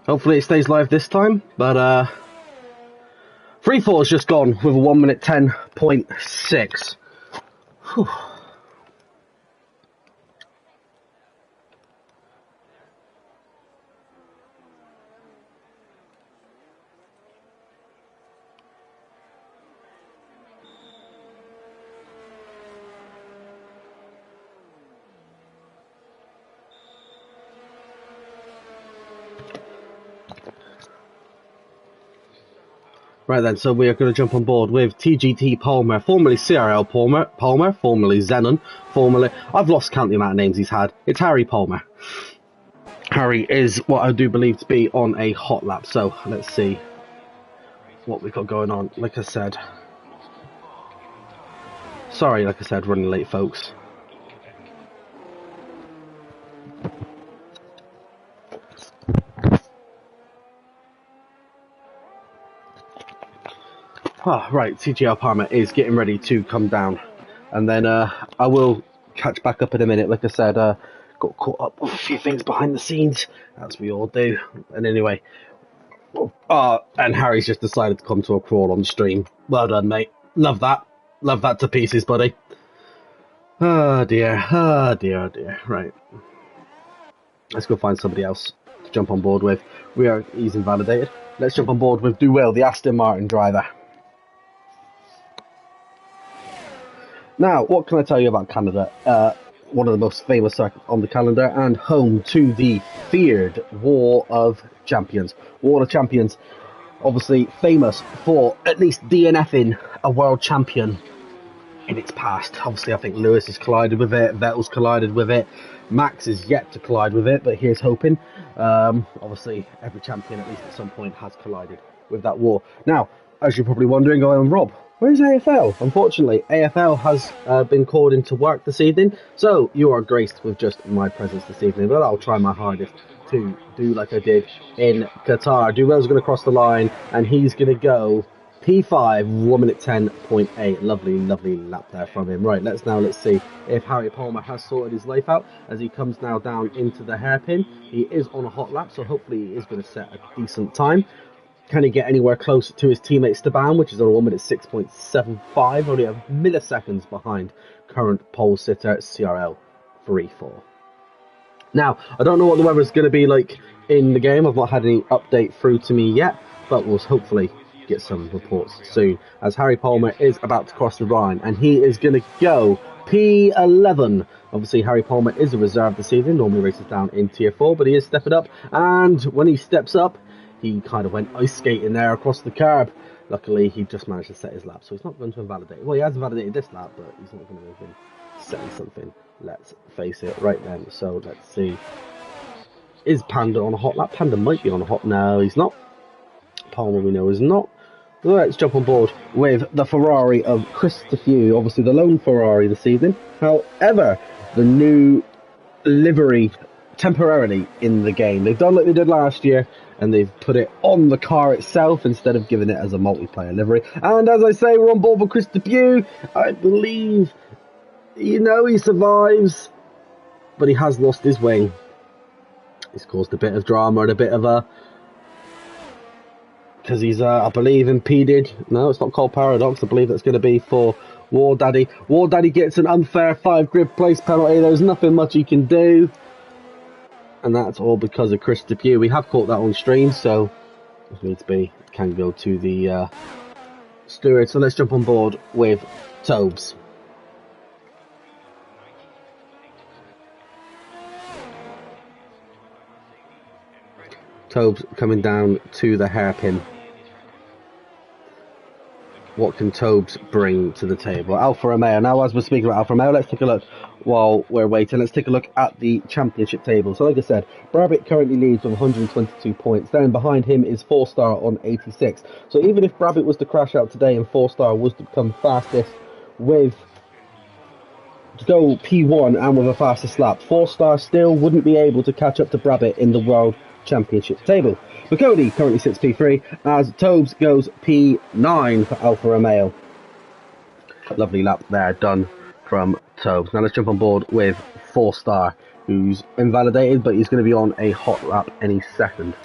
Hopefully it stays live this time, but free fall's just gone with a 1 minute 10.6. Whew. Right then, so we are going to jump on board with TGT Palmer, formerly CRL Palmer, formerly Zenon, formerly... I've lost count the amount of names he's had. It's Harry Palmer. Harry is what I do believe to be on a hot lap, so let's see what we've got going on. Like I said... Sorry, like I said, running late, folks. Right, TGL Palmer is getting ready to come down. And then I will catch back up in a minute. Like I said, got caught up with a few things behind the scenes, as we all do. And anyway, and Harry's just decided to come to a crawl on stream. Well done, mate. Love that. Love that to pieces, buddy. Oh dear, oh dear, oh dear. Right. Let's go find somebody else to jump on board with. He's invalidated. Let's jump on board with Duell, the Aston Martin driver. Now, what can I tell you about Canada? One of the most famous circuits on the calendar and home to the feared War of Champions. War of Champions, obviously famous for at least DNFing a world champion in its past. Obviously, I think Lewis has collided with it, Vettel's collided with it, Max is yet to collide with it, but here's hoping. Obviously, every champion, at least at some point, has collided with that war. Now, as you're probably wondering, Rob, where's AFL? Unfortunately, AFL has been called into work this evening, so you are graced with just my presence this evening, but I'll try my hardest to do like I did in Qatar. Duell's going to cross the line, and he's going to go P5, 1 minute 10.8. Lovely, lovely lap there from him. Right, let's see if Harry Palmer has sorted his life out as he comes now down into the hairpin. He is on a hot lap, so hopefully he is going to set a decent time. Can he get anywhere close to his teammate Staban, which is on a 1 minute 6.75, only a milliseconds behind current pole sitter CRL III S9 R06. Now, I don't know what the weather is going to be like in the game. I've not had any update through to me yet, but we'll hopefully get some reports soon, as Harry Palmer is about to cross the line, and he is going to go P11. Obviously, Harry Palmer is a reserve this evening, normally races down in Tier 4, but he is stepping up, and when he steps up, he kind of went ice skating there across the curb. Luckily, he just managed to set his lap, so he's not going to invalidate. Well, he has invalidated this lap, but he's not going to have been setting something. Let's face it, right then. So, let's see. Is Panda on a hot lap? Panda might be on a hot... No, he's not. Palmer, we know, is not. Let's jump on board with the Ferrari of Christophe, obviously the lone Ferrari this evening. However, the new livery temporarily in the game. They've done like they did last year, and they've put it on the car itself instead of giving it as a multiplayer livery. And as I say, we're on board with Christophe. I believe, he survives, but he has lost his wing. It's caused a bit of drama and a bit of a... Because he's, I believe, impeded. No, it's not called Paradox. I believe that's going to be for War Daddy. War Daddy gets an unfair 5-grid place penalty. There's nothing much he can do. And that's all because of Chris Depew. We have caught that on stream, so if needs be, can go to the steward. So let's jump on board with Tobes. Tobes coming down to the hairpin. What can Tobes bring to the table? Alfa Romeo. Now, as we're speaking about Alfa Romeo, let's take a look while we're waiting. Let's take a look at the championship table. So, like I said, Brabbitt currently leads with 122 points. Then behind him is 4-Star on 86. So, even if Brabbitt was to crash out today and 4-Star was to become fastest to go P1 and with a fastest lap, 4-Star still wouldn't be able to catch up to Brabbitt in the World Championship table. But Cody currently sits P3 as Tobes goes P9 for Alfa Romeo. Lovely lap there done from Tobes. Now let's jump on board with 4-Star, who's invalidated, but he's going to be on a hot lap any second.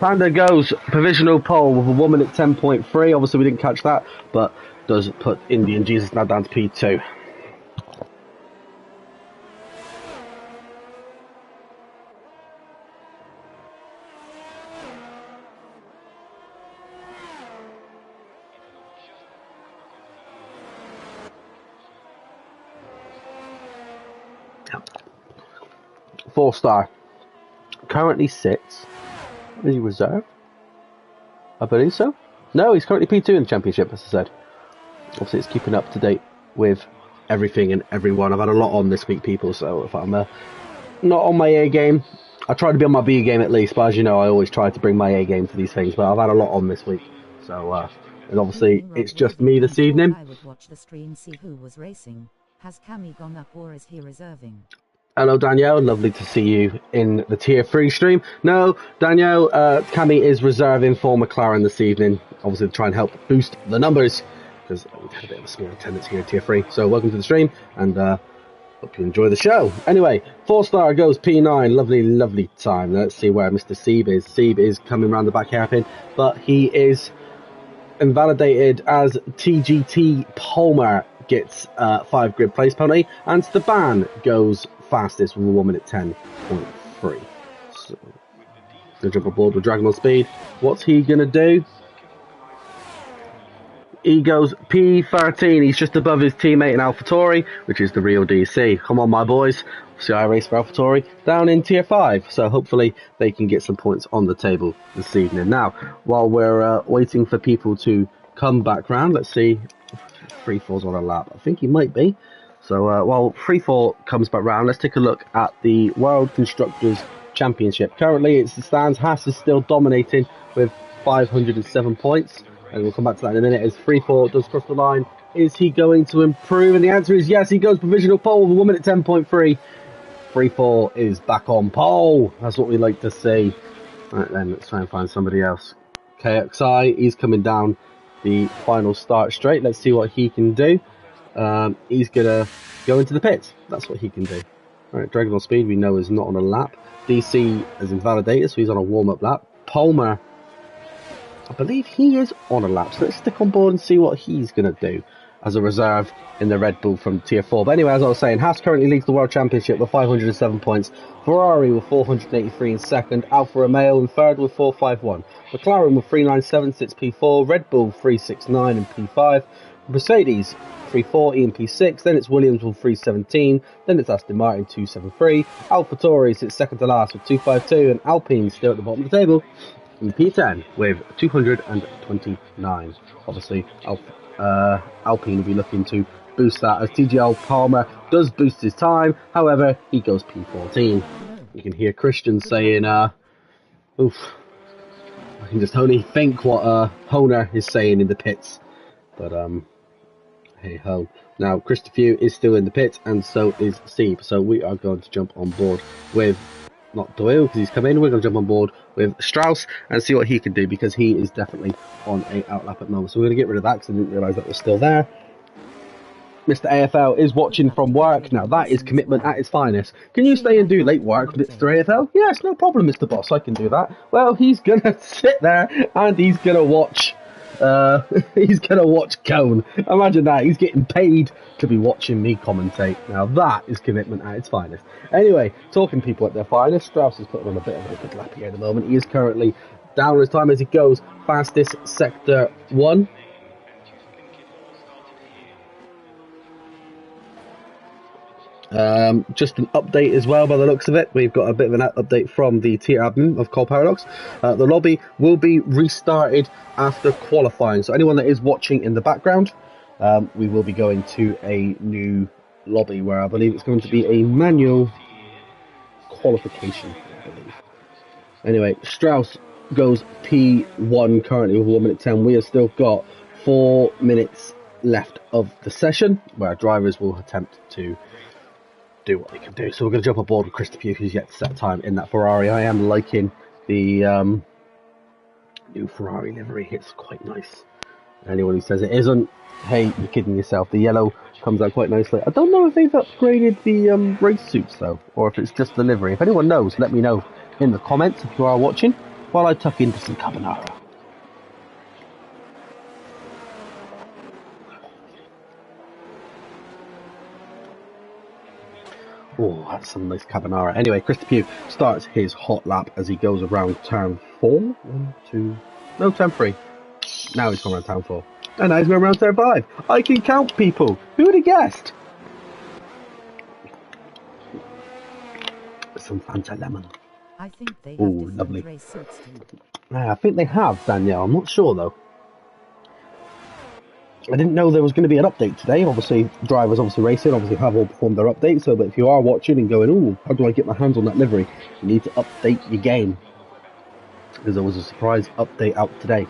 Panda goes provisional pole with a woman at 10.3. Obviously, we didn't catch that, but does put Indian Jesus now down to P2. Four star currently sits. Is he reserve? I believe so. No, he's currently P2 in the championship, as I said. Obviously, it's keeping up to date with everything and everyone. I've had a lot on this week, people, so if I'm not on my A game, I try to be on my B game at least, but as you know, I always try to bring my A game to these things, but I've had a lot on this week. So, and obviously, it's just me this evening. I would watch the stream, see who was racing. Has Cammy gone up or is he reserving? Hello, Danielle. Lovely to see you in the Tier 3 stream. No, Danielle, Cammy is reserving for McLaren this evening. Obviously, to try and help boost the numbers, because we've had a bit of a small attendance here in Tier 3. So, welcome to the stream, and hope you enjoy the show. Anyway, 4-star goes P9. Lovely, lovely time. Let's see where Mr. Sieb is. Sieb is coming around the back hairpin, but he is invalidated as TGT Palmer gets 5 grid place penalty, and Staban goes fastest with a woman at 10.3. So, gonna jump aboard with Dragon on speed. What's he gonna do? He goes P13. He's just above his teammate in AlphaTauri, which is the real DC. Come on, my boys. See, I race for AlphaTauri down in Tier 5. So hopefully they can get some points on the table this evening. Now, while we're waiting for people to come back round, let's see. Freefall's on a lap. I think he might be. So while Freefall comes back round, let's take a look at the World Constructors Championship. Currently, it's the stands. Haas is still dominating with 507 points. And we'll come back to that in a minute as Freefall does cross the line. Is he going to improve? And the answer is yes. He goes provisional pole with a woman at 10.3. Freefall is back on pole. That's what we like to see. Right then, let's try and find somebody else. KXI, he's coming down the final start straight. Let's see what he can do. He's going to go into the pits. That's what he can do. Alright, Dragon on speed we know is not on a lap. DC is invalidated, so he's on a warm-up lap. Palmer, I believe he is on a lap, so let's stick on board and see what he's going to do as a reserve in the Red Bull from Tier 4. But anyway, as I was saying, Haas currently leads the World Championship with 507 points. Ferrari with 483 in second. Alfa Romeo in third with 451. McLaren with 397 sits P4. Red Bull 369 in P5. Mercedes 340 in P6. Then it's Williams with 317. Then it's Aston Martin 273. AlphaTauri sits second to last with 252. And Alpine still at the bottom of the table in P10 with 229. Obviously, Alpine will be looking to boost that as TGL Palmer does boost his time. However, he goes P14. You can hear Christian saying, oof. I can just only think what Honer is saying in the pits. But, hey ho. Now, Christopher is still in the pits, and so is Sieb. So we are going to jump on board with, not Doyle, because he's come in. We're going to jump on board with Strauss and see what he can do, because he is definitely on a outlap at the moment. So we're going to get rid of that, because I didn't realise that was still there. Mr. AFL is watching from work. Now, that is commitment at its finest. Can you stay and do late work, Mr. AFL? Yes, no problem, Mr. Boss. I can do that. Well, he's going to sit there, and he's going to watch... he's going to watch Cone. Imagine that. He's getting paid to be watching me commentate. Now that is commitment at its finest. Anyway, talking people at their finest, Strauss is putting on a bit of a good lap here at the moment. He is currently down his time as he goes fastest sector 1. Just an update as well by the looks of it. We've got a bit of an update from the tier admin of Cole Paradox. The lobby will be restarted after qualifying. So anyone that is watching in the background, we will be going to a new lobby where I believe it's going to be a manual qualification, I believe. Anyway, Strauss goes P1 currently with 1 minute 10. We have still got 4 minutes left of the session where our drivers will attempt to do what they can do. So we're going to jump aboard with Christopher, who's yet to set time in that Ferrari. I am liking the new Ferrari livery. It's quite nice. Anyone who says it isn't, hey, you're kidding yourself. The yellow comes out quite nicely. I don't know if they've upgraded the race suits though, or if it's just the livery. If anyone knows, let me know in the comments if you are watching. while I tuck into some carbonara. Oh, that's some nice carbonara. Anyway, Christopher Pugh starts his hot lap as he goes around turn 4. 1, 2... No, turn 3. Now he's going around turn 4. And now he's going around turn 5. I can count people. Who would have guessed? Some Fanta lemon. I think they have different lovely. race suits too. I think they have, Danielle. I'm not sure, though. I didn't know there was going to be an update today. Obviously, drivers racing have all performed their updates. So, but if you are watching and going, "Ooh, how do I get my hands on that livery?" You need to update your game. Because there was a surprise update out today.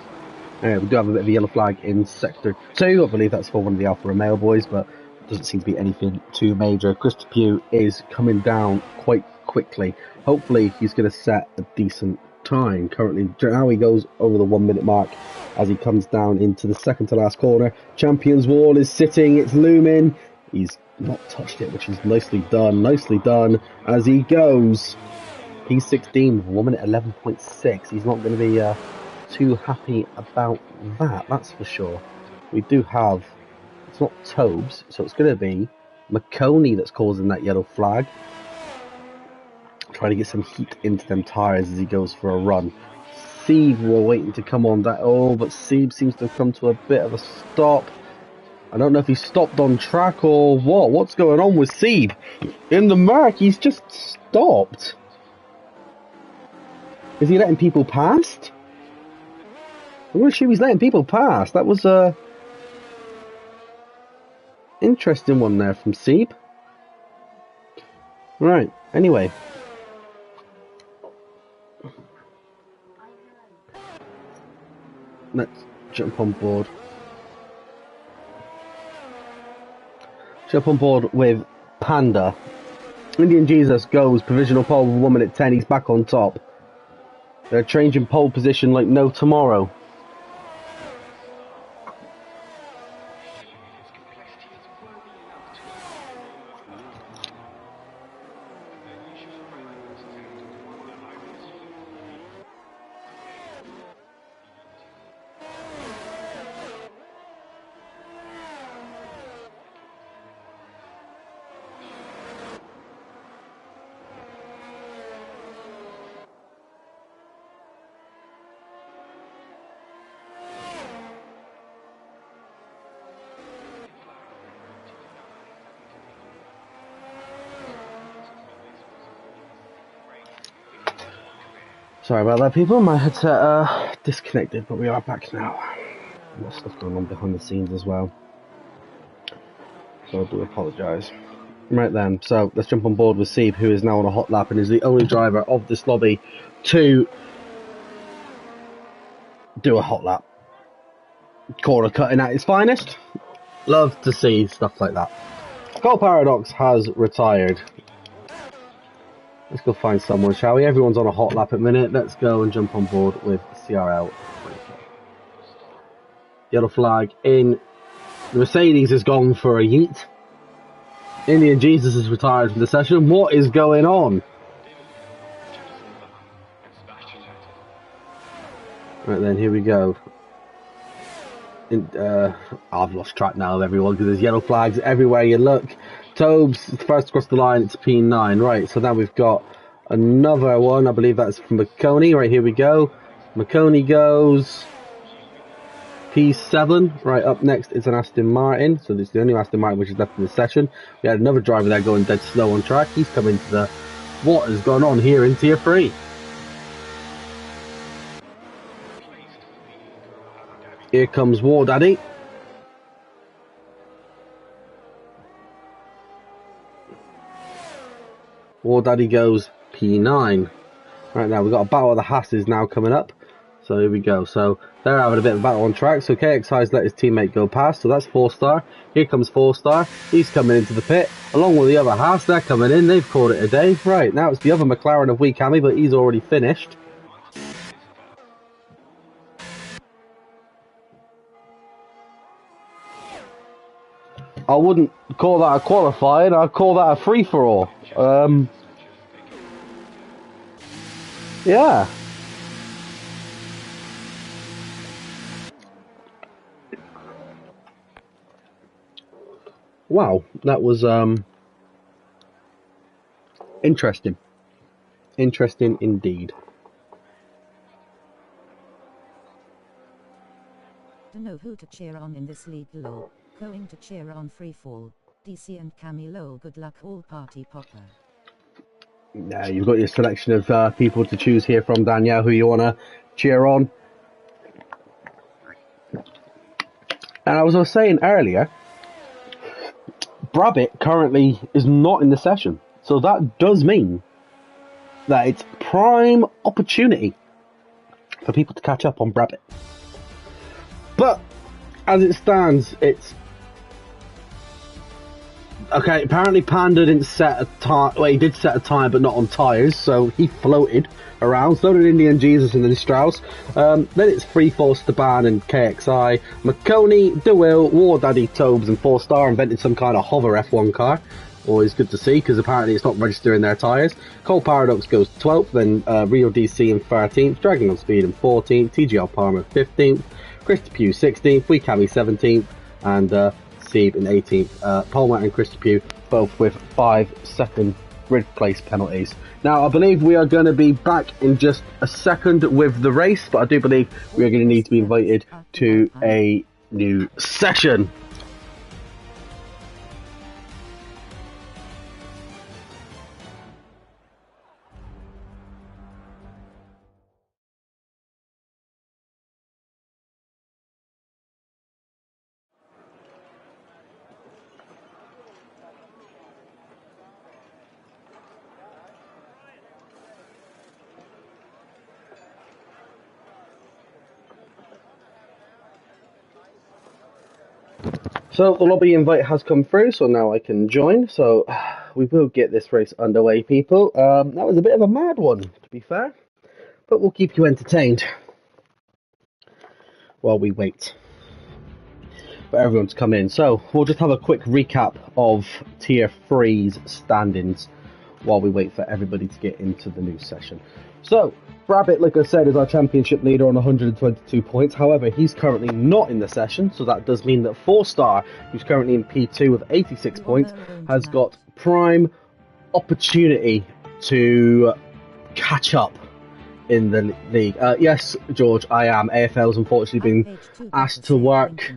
We do have a bit of a yellow flag in Sector 2. I believe that's for one of the Alfa Romeo boys, but it doesn't seem to be anything too major. Christopher Pugh is coming down quite quickly. Hopefully, he's going to set a decent time. Currently, now he goes over the 1 minute mark as he comes down into the second to last corner. Champions Wall is sitting, it's looming. He's not touched it, which is nicely done as he goes. P16 with 1 minute 11.6. He's not going to be too happy about that, that's for sure. We do have, it's not Tobes, so it's going to be McConey that's causing that yellow flag. Trying to get some heat into them tyres as he goes for a run. Sebe were waiting to come on that. Oh, but Sebe seems to have come to a bit of a stop. I don't know if he stopped on track or what. What's going on with Sebe? In the mark, he's just stopped. Is he letting people past? I'm not sure he's letting people pass. That was a interesting one there from Sebe. Right, anyway. Let's jump on board. Jump on board with Panda. Indian Jesus goes provisional pole with 1 minute 10. He's back on top. They're changing pole position like no tomorrow. Sorry about that, people. My headset disconnected, but we are back now. There's stuff going on behind the scenes as well, so I do apologise. Right then, so let's jump on board with Sebe, who is now on a hot lap and is the only driver of this lobby to do a hot lap. Corner cutting at its finest. Love to see stuff like that. Cole Paradox has retired. Let's go find someone, shall we? Everyone's on a hot lap at the minute. Let's go and jump on board with CRL. Yellow flag in. The Mercedes has gone for a yeet. Indian Jesus has retired from the session. What is going on? Right then, here we go. I've lost track now of everyone because there's yellow flags everywhere you look. Tobes first across the line, it's P9. Right, so now we've got another one. I believe that's from McConey. Right, here we go. McConey goes P7. Right, up next is an Aston Martin. So this is the only Aston Martin which is left in the session. We had another driver there going dead slow on track. He's coming to the... What has gone on here in Tier 3? Here comes War Daddy. War Daddy goes P9. Right now, we've got a battle of the Hasses now coming up. So here we go. So they're having a bit of a battle on track. So KXI's let his teammate go past. So that's 4-star. Here comes 4-star. He's coming into the pit. Along with the other Hass, they're coming in. They've called it a day. Right, now it's the other McLaren of Wee Cammy, but he's already finished. I wouldn't call that a qualifying, I'd call that a free-for-all. Yeah. Wow, that was interesting. Interesting indeed. To know who to cheer on in this league below, going to cheer on Freefall, DC and Camilo. Good luck all party popper. Now you've got your selection of people to choose here from, Danielle, who you want to cheer on. And as I was saying earlier, Brabbit currently is not in the session. So that does mean that it's prime opportunity for people to catch up on Brabbit. But as it stands, it's okay. Apparently, Panda didn't set a time. Well, he did set a time, but not on tires, so he floated around. So did Indian Jesus and then Strauss. Then it's Freefall, Staban, and KXI. McConey, DeWill, War Daddy, Tobes, and 4-Star invented some kind of hover F1 car. Always good to see, because apparently it's not registering their tyres. Cole Paradox goes 12th, then Rio DC in 13th, Dragon on Speed in 14th, TGL Palmer 15th, Christy Pugh 16th, Weekami 17th, and Seeb in 18th. Palmer and Christy Pugh both with 5-second grid place penalties. Now, I believe we are going to be back in just a second with the race, but I do believe we are going to need to be invited to a new session. So the lobby invite has come through, so now I can join. So we will get this race underway, people. That was a bit of a mad one, to be fair, but we'll keep you entertained while we wait for everyone to come in. So we'll just have a quick recap of Tier 3's standings while we wait for everybody to get into the new session. So Brabbit, like I said, is our championship leader on 122 points. However, he's currently not in the session, so that does mean that 4-Star, who's currently in P2 with 86 points, has got prime opportunity to catch up in the league. Yes, George, I am. AFL's unfortunately been asked to work.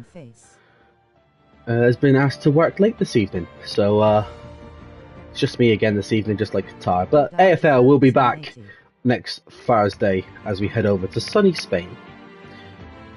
Has been asked to work late this evening, so it's just me again this evening, just like Qatar. But AFL will be back next Thursday as we head over to sunny Spain.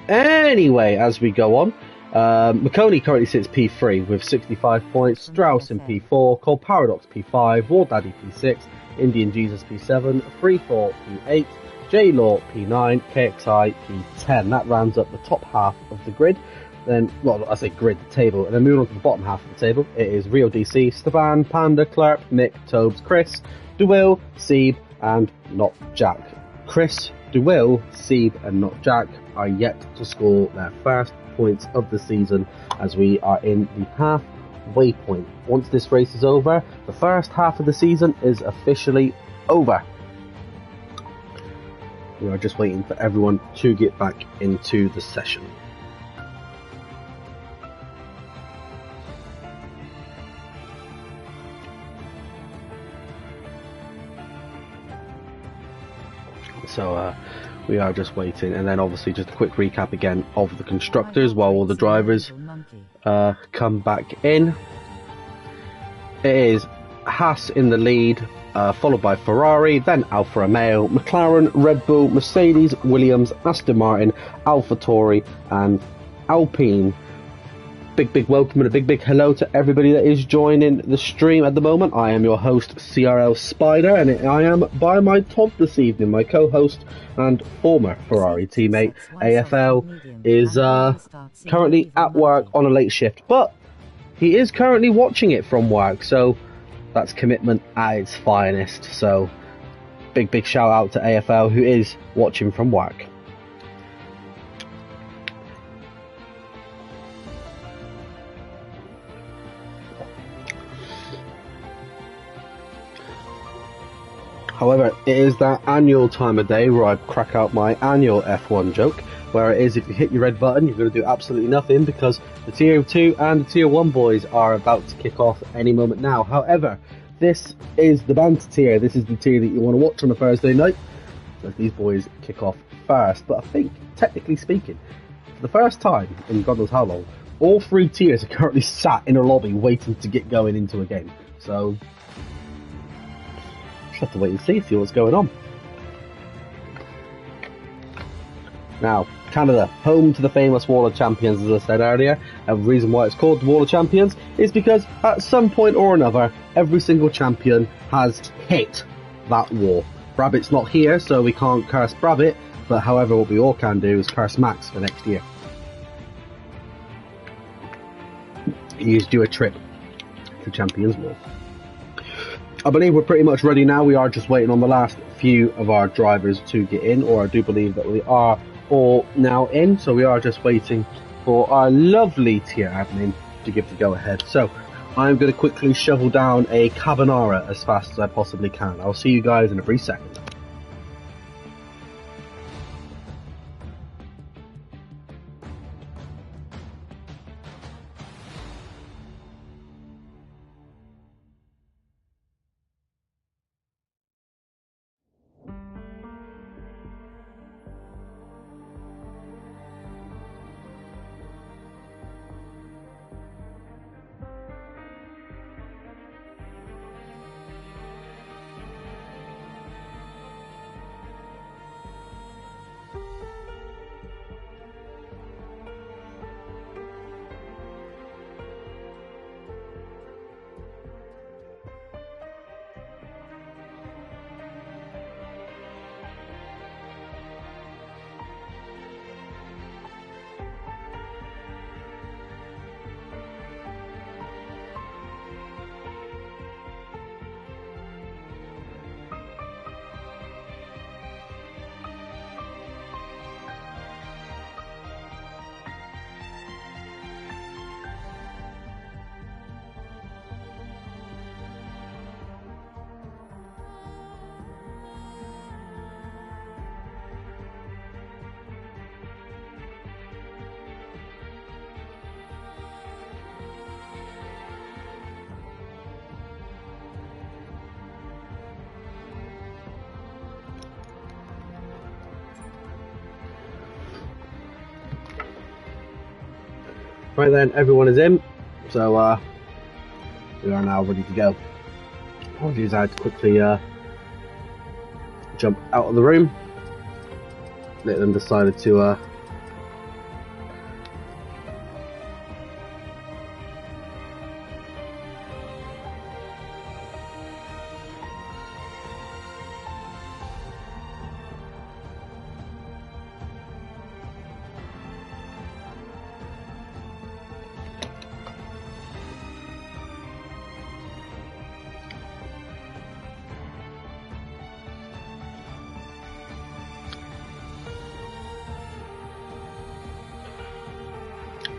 Anyway, as we go on, McConey currently sits P3 with 65 points, Strauss in P4, Cole Paradox P5, War Daddy P6, Indian Jesus P7, Freefall P8, J-Law P9, KXI P10. That rounds up the top half of the grid. Then, well, I say grid, the table, and then moving on to the bottom half of the table, it is Rio DC, Staban, Panda, Clark, Mick, Tobes, Chris, DeWill, Seeb, and Not Jack. Chris, DeWill, Seeb, and Not Jack are yet to score their first points of the season, as we are in the halfway point. Once this race is over, the first half of the season is officially over. We are just waiting for everyone to get back into the session. So we are just waiting, and then obviously just a quick recap again of the constructors while all the drivers come back in. It is Haas in the lead, followed by Ferrari, then Alfa Romeo, McLaren, Red Bull, Mercedes, Williams, Aston Martin, AlphaTauri, and Alpine. Big welcome and a big hello to everybody that is joining the stream at the moment. I am your host, CRL Spider, and I am by my top this evening. My co-host and former Ferrari teammate, AFL, is currently at work on a late shift, but he is currently watching it from work, so that's commitment at its finest. So big shout out to AFL, who is watching from work. However, it is that annual time of day where I crack out my annual F1 joke. where it is if you hit your red button, you're going to do absolutely nothing because the Tier 2 and the Tier 1 boys are about to kick off any moment now. However, this is the banter tier. This is the tier that you want to watch on a Thursday night. So these boys kick off first. But I think, technically speaking, for the first time in God knows how long, all 3 tiers are currently sat in a lobby waiting to get going into a game. So, just have to wait and see what's going on. Now, Canada, home to the famous Wall of Champions, as I said earlier. And the reason why it's called the Wall of Champions is because at some point or another, every single champion has hit that wall. Brabbit's not here, so we can't curse Brabbit, but however, what we all can do is curse Max for next year. He's due a trip to Champions Wall. I believe we're pretty much ready now. We are just waiting on the last few of our drivers to get in, or I do believe that we are all now in, so we are just waiting for our lovely tier admin to give the go ahead. So I'm going to quickly shovel down a carbonara as fast as I possibly can. I'll see you guys in a brief second. Right then, everyone is in, so we are now ready to go. Apologies, I had to quickly jump out of the room. Let them decided to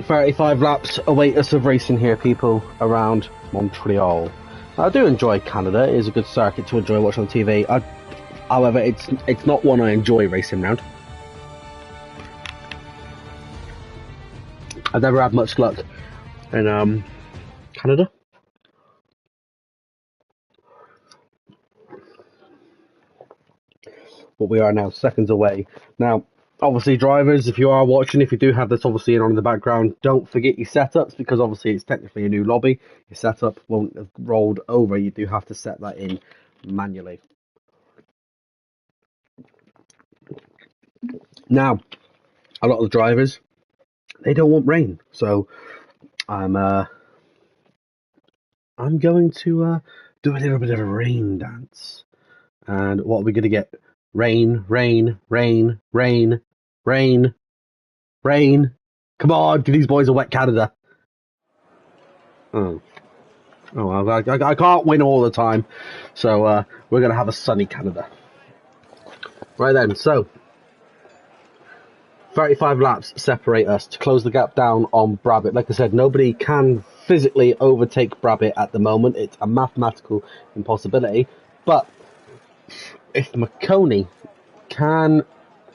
.35 laps await us of racing here, people, around Montreal. I do enjoy Canada. It is a good circuit to enjoy watching on TV. However, it's not one I enjoy racing around. I've never had much luck in Canada. But we are now seconds away. Now, obviously, drivers, if you are watching, if you do have this obviously in the background, don't forget your setups, because obviously it's technically a new lobby. Your setup won't have rolled over. You do have to set that in manually. Now, a lot of the drivers, they don't want rain, so I'm going to do a little bit of a rain dance. And what are we going to get? Rain, rain, rain, rain, rain, rain. Come on, give these boys a wet Canada. Oh, well, I can't win all the time, so we're going to have a sunny Canada. Right then, so 35 laps separate us to close the gap down on Brabbit. Like I said, nobody can physically overtake Brabbit at the moment. It's a mathematical impossibility. But if McConey can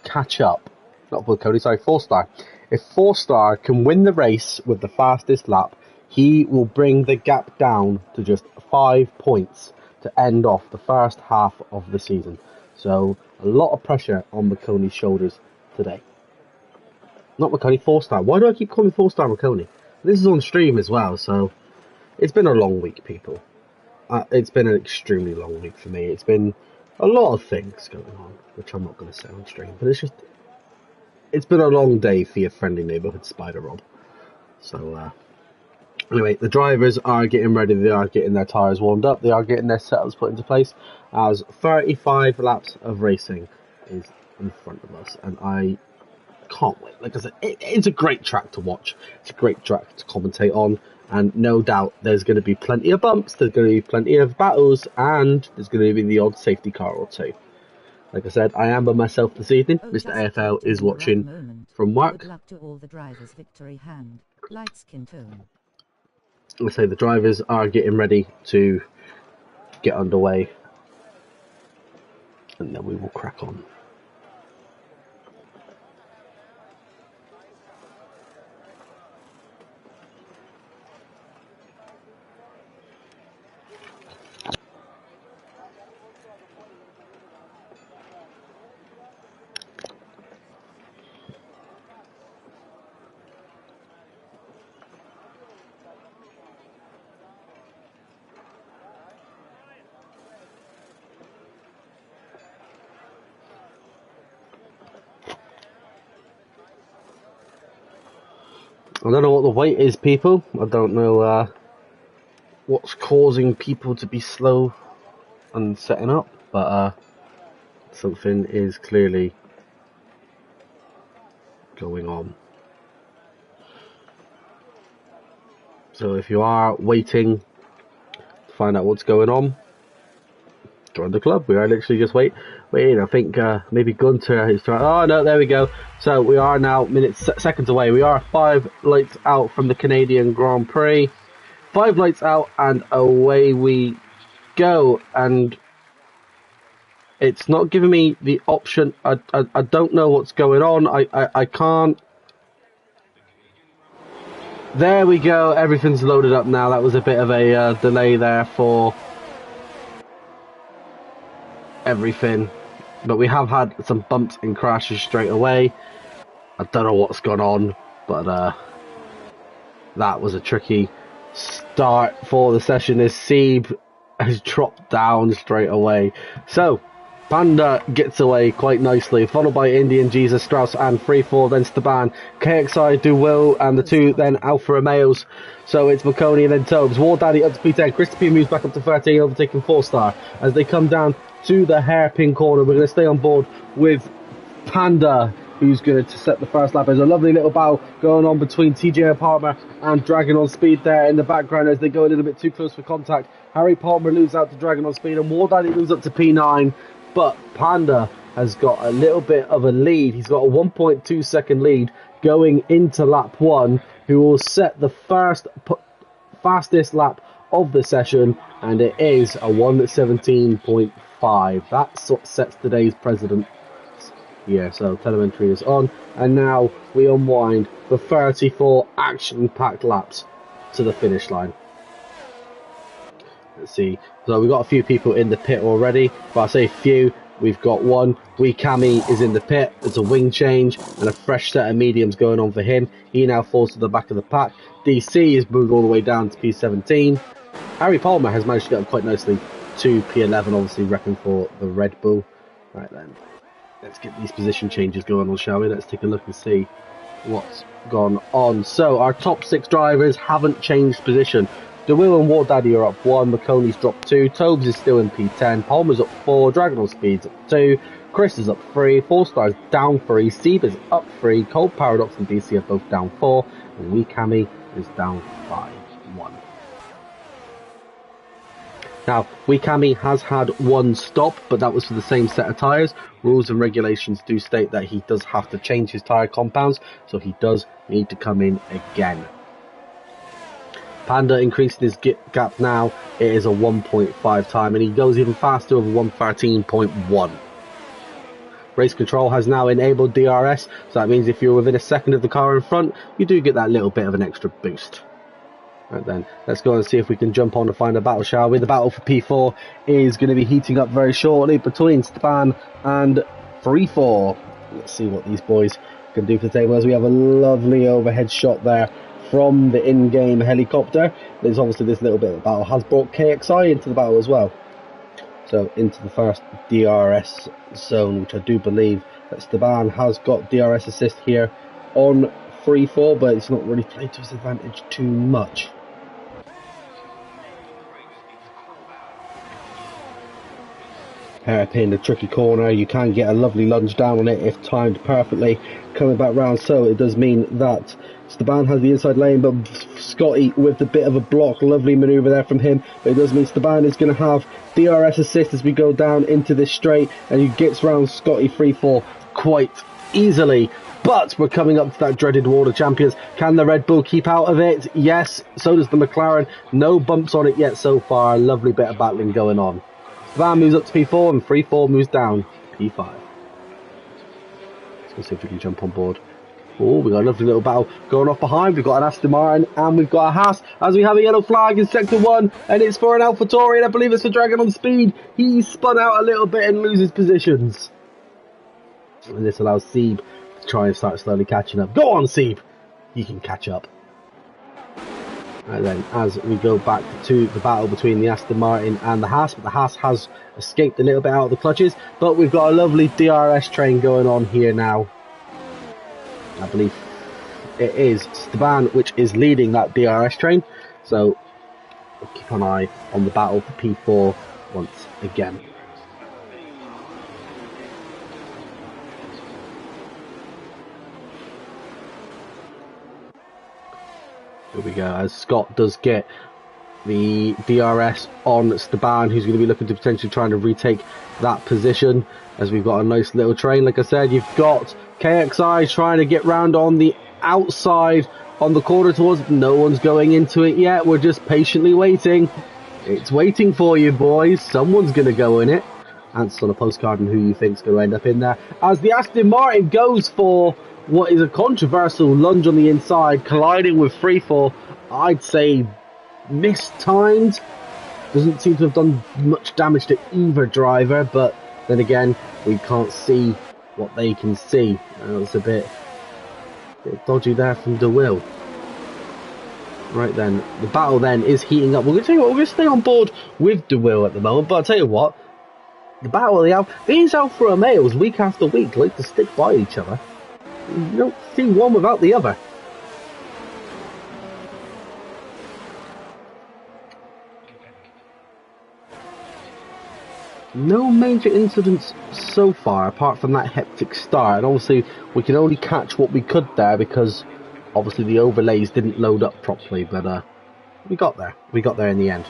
catch up not Cody, sorry, 4-star. If 4-star can win the race with the fastest lap, he will bring the gap down to just 5 points to end off the first half of the season. So a lot of pressure on McConey's shoulders today. Not McConey, 4-star. Why do I keep calling 4-star McConey? This is on stream as well, so it's been a long week, people. It's been an extremely long week for me. It's been a lot of things going on, which I'm not going to say on stream, but it's been a long day for your friendly neighbourhood Spider Rob. So, anyway, the drivers are getting ready. They are getting their tyres warmed up. They are getting their setups put into place, as 35 laps of racing is in front of us, and I can't wait. Like I said, it's a great track to watch. It's a great track to commentate on, and no doubt there's going to be plenty of bumps, there's going to be plenty of battles, and there's going to be the odd safety car or two. Like I said, I am by myself this evening. Mr. AFL is watching from work. Good luck to all the drivers. Victory hand. Light skin tone. I say the drivers are getting ready to get underway, and then we will crack on. I don't know what the wait is, people. I don't know what's causing people to be slow and setting up, but something is clearly going on. So if you are waiting to find out what's going on, join the club. We are literally just waiting. I think maybe Gunter is trying. Oh no, there we go. So we are now seconds away. We are 5 lights out from the Canadian Grand Prix. 5 lights out, and away we go. And it's not giving me the option. I don't know what's going on. I can't. There we go. Everything's loaded up now. That was a bit of a delay there for everything. But we have had some bumps and crashes straight away. I don't know what's gone on, but that was a tricky start for the session as Seeb has dropped down straight away. So, Panda gets away quite nicely, followed by Indian Jesus, Strauss and Freefall, then Staban, KXI, Duwil, and the 2 then Alfa Romeos. So it's McConey and then Tobes. War Daddy up to P10, Christopher moves back up to 13, overtaking 4-star. As they come down to the hairpin corner, we're going to stay on board with Panda, who's going to set the first lap. There's a lovely little battle going on between TJ Palmer and Dragon on Speed there in the background as they go a little bit too close for contact. Harry Palmer moves out to Dragon on Speed, and War Daddy moves up to P9, but Panda has got a little bit of a lead. He's got a 1.2 second lead going into lap 1, who will set the first fastest lap of the session, and it is a 1:17.5. That's what sets today's precedent. Yeah, so telemetry is on, and now we unwind for 34 action-packed laps to the finish line. Let's see. So we've got a few people in the pit already, but I say few. We've got one. Kami is in the pit. There's a wing change and a fresh set of mediums going on for him. He now falls to the back of the pack. DC is moved all the way down to P17. Harry Palmer has managed to get up quite nicely to P11, obviously repping for the Red Bull. Right then, let's get these position changes going on, shall we? Let's take a look and see what's gone on. So our top 6 drivers haven't changed position. DeWill and War Daddy are up 1, McConey's dropped 2, Tobes is still in P10, Palmer's up 4, Dragon on Speed's up 2, Chris is up 3, 4-star's down 3, Seeb is up 3, Cold Paradox and DC are both down 4, and Kami is down 5-1. Now, Kami has had 1 stop, but that was for the same set of tyres. Rules and regulations do state that he does have to change his tyre compounds, so he does need to come in again. Panda increasing his gap now. It is a 1.5 time, and he goes even faster with a 1:13.1. Race control has now enabled DRS, so that means if you're within a second of the car in front, you do get that little bit of an extra boost. Right then, let's go and see if we can jump on to find a battle, shall we? The battle for P4 is going to be heating up very shortly between Steban and 3-4. Let's see what these boys can do for the table, as we have a lovely overhead shot there from the in-game helicopter. There's obviously this little bit of battle has brought KXI into the battle as well. So into the first DRS zone, which I do believe that Steban has got DRS assist here on 3-4, but it's not really played to his advantage too much. Hairpin, a tricky corner, you can get a lovely lunge down on it if timed perfectly, coming back round, so it does mean that Steban has the inside lane, but Scotty with a bit of a block, lovely manoeuvre there from him, but it does mean Steban is going to have DRS assist as we go down into this straight, and he gets round Scotty 3-4 quite easily. But we're coming up to that dreaded Wall of Champions. Can the Red Bull keep out of it? Yes, so does the McLaren. No bumps on it yet so far, lovely bit of battling going on. Steban moves up to P4 and 3-4 moves down P5. Let's see if we can jump on board. Oh, we got a lovely little battle going off behind. We've got an Aston Martin and we've got a Haas, as we have a yellow flag in sector 1, and it's for an AlphaTauri, and I believe it's for Dragon on Speed. He spun out a little bit and loses positions. And this allows Sieb to try and start slowly catching up. Go on, Sieb! You can catch up. And then as we go back to the battle between the Aston Martin and the Haas, but the Haas has escaped a little bit out of the clutches, but we've got a lovely DRS train going on here now. I believe it is Steban which is leading that DRS train, so we'll keep an eye on the battle for P4 once again. Here we go, as Scott does get the DRS on Steban, who's going to be looking to potentially trying to retake that position, as we've got a nice little train. Like I said, you've got KXI trying to get round on the outside on the corner towards, no one's going into it yet, we're just patiently waiting. It's waiting for you, boys. Someone's going to go in it. Answer on a postcard and who you think's going to end up in there, as the Aston Martin goes for what is a controversial lunge on the inside, colliding with 3-4. I'd say mistimed. Doesn't seem to have done much damage to either driver, but then again, we can't see what they can see. It's a bit dodgy there from De Will. Right then, the battle then is heating up. We're going to tell you what, we're going to stay on board with De Will at the moment, but I'll tell you what, the battle of these Alfa Romeos week after week like to stick by each other. You don't see one without the other. No major incidents so far, apart from that hectic start, and obviously we can only catch what we could there because obviously the overlays didn't load up properly, but we got there in the end.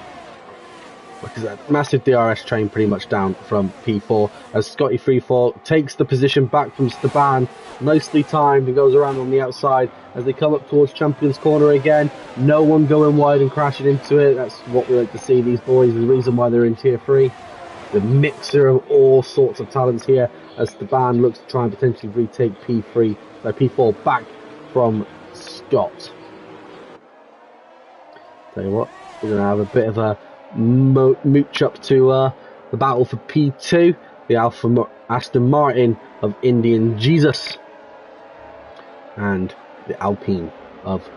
Because that massive DRS train pretty much down from P4, as Scotty 3-4 takes the position back from Steban, nicely timed, and goes around on the outside as they come up towards Champions Corner again. No one going wide and crashing into it. That's what we like to see, these boys, the reason why they're in Tier 3. The mixer of all sorts of talents here, as Steban looks to try and potentially retake P4 back from Scott. Tell you what, we're going to have a bit of a mooch up to the battle for P2, the Aston Martin of Indian Jesus and the Alpine of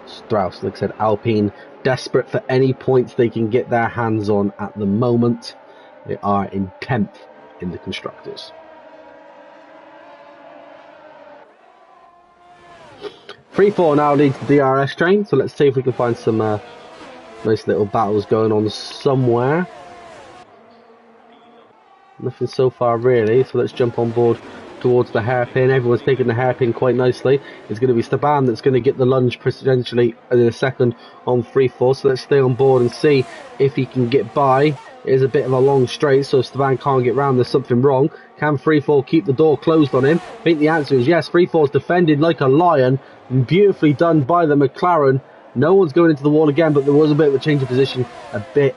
Strauss. Like I said, Alpine desperate for any points they can get their hands on at the moment. They are in 10th in the Constructors. 3-4 now leads the DRS train, so let's see if we can find some nice little battles going on somewhere. Nothing so far really, so let's jump on board towards the hairpin. Everyone's taking the hairpin quite nicely. It's going to be Steban that's going to get the lunge potentially in a second on 3-4, so let's stay on board and see if he can get by. It is a bit of a long straight, so Steban can't get round. There's something wrong. Can 3-4 keep the door closed on him? I think the answer is yes. 3-4's defended like a lion. Beautifully done by the McLaren. No one's going into the wall again, but there was a bit of a change of position a bit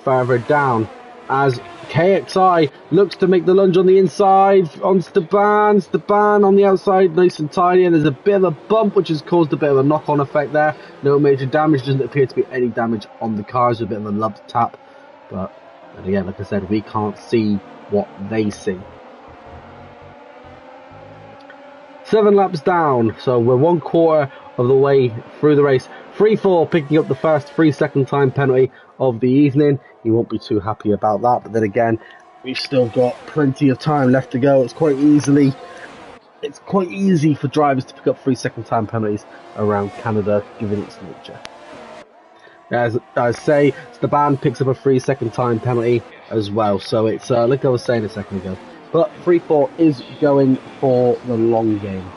further down. as KXI looks to make the lunge on the inside on Staban. Staban on the outside, nice and tidy, and there's a bit of a bump which has caused a bit of a knock-on effect there. No major damage, doesn't appear to be any damage on the cars, a bit of a lub tap, but again, like I said, we can't see what they see. 7 laps down, so we're 1/4 of the way through the race. 3-4 picking up the first 3-second time penalty of the evening. You won't be too happy about that, but then again, we've still got plenty of time left to go. It's quite easy for drivers to pick up 3-second time penalties around Canada, given its nature. As I say, Staban picks up a 3-second time penalty as well, so it's like I was saying a second ago. But 3-4 is going for the long game.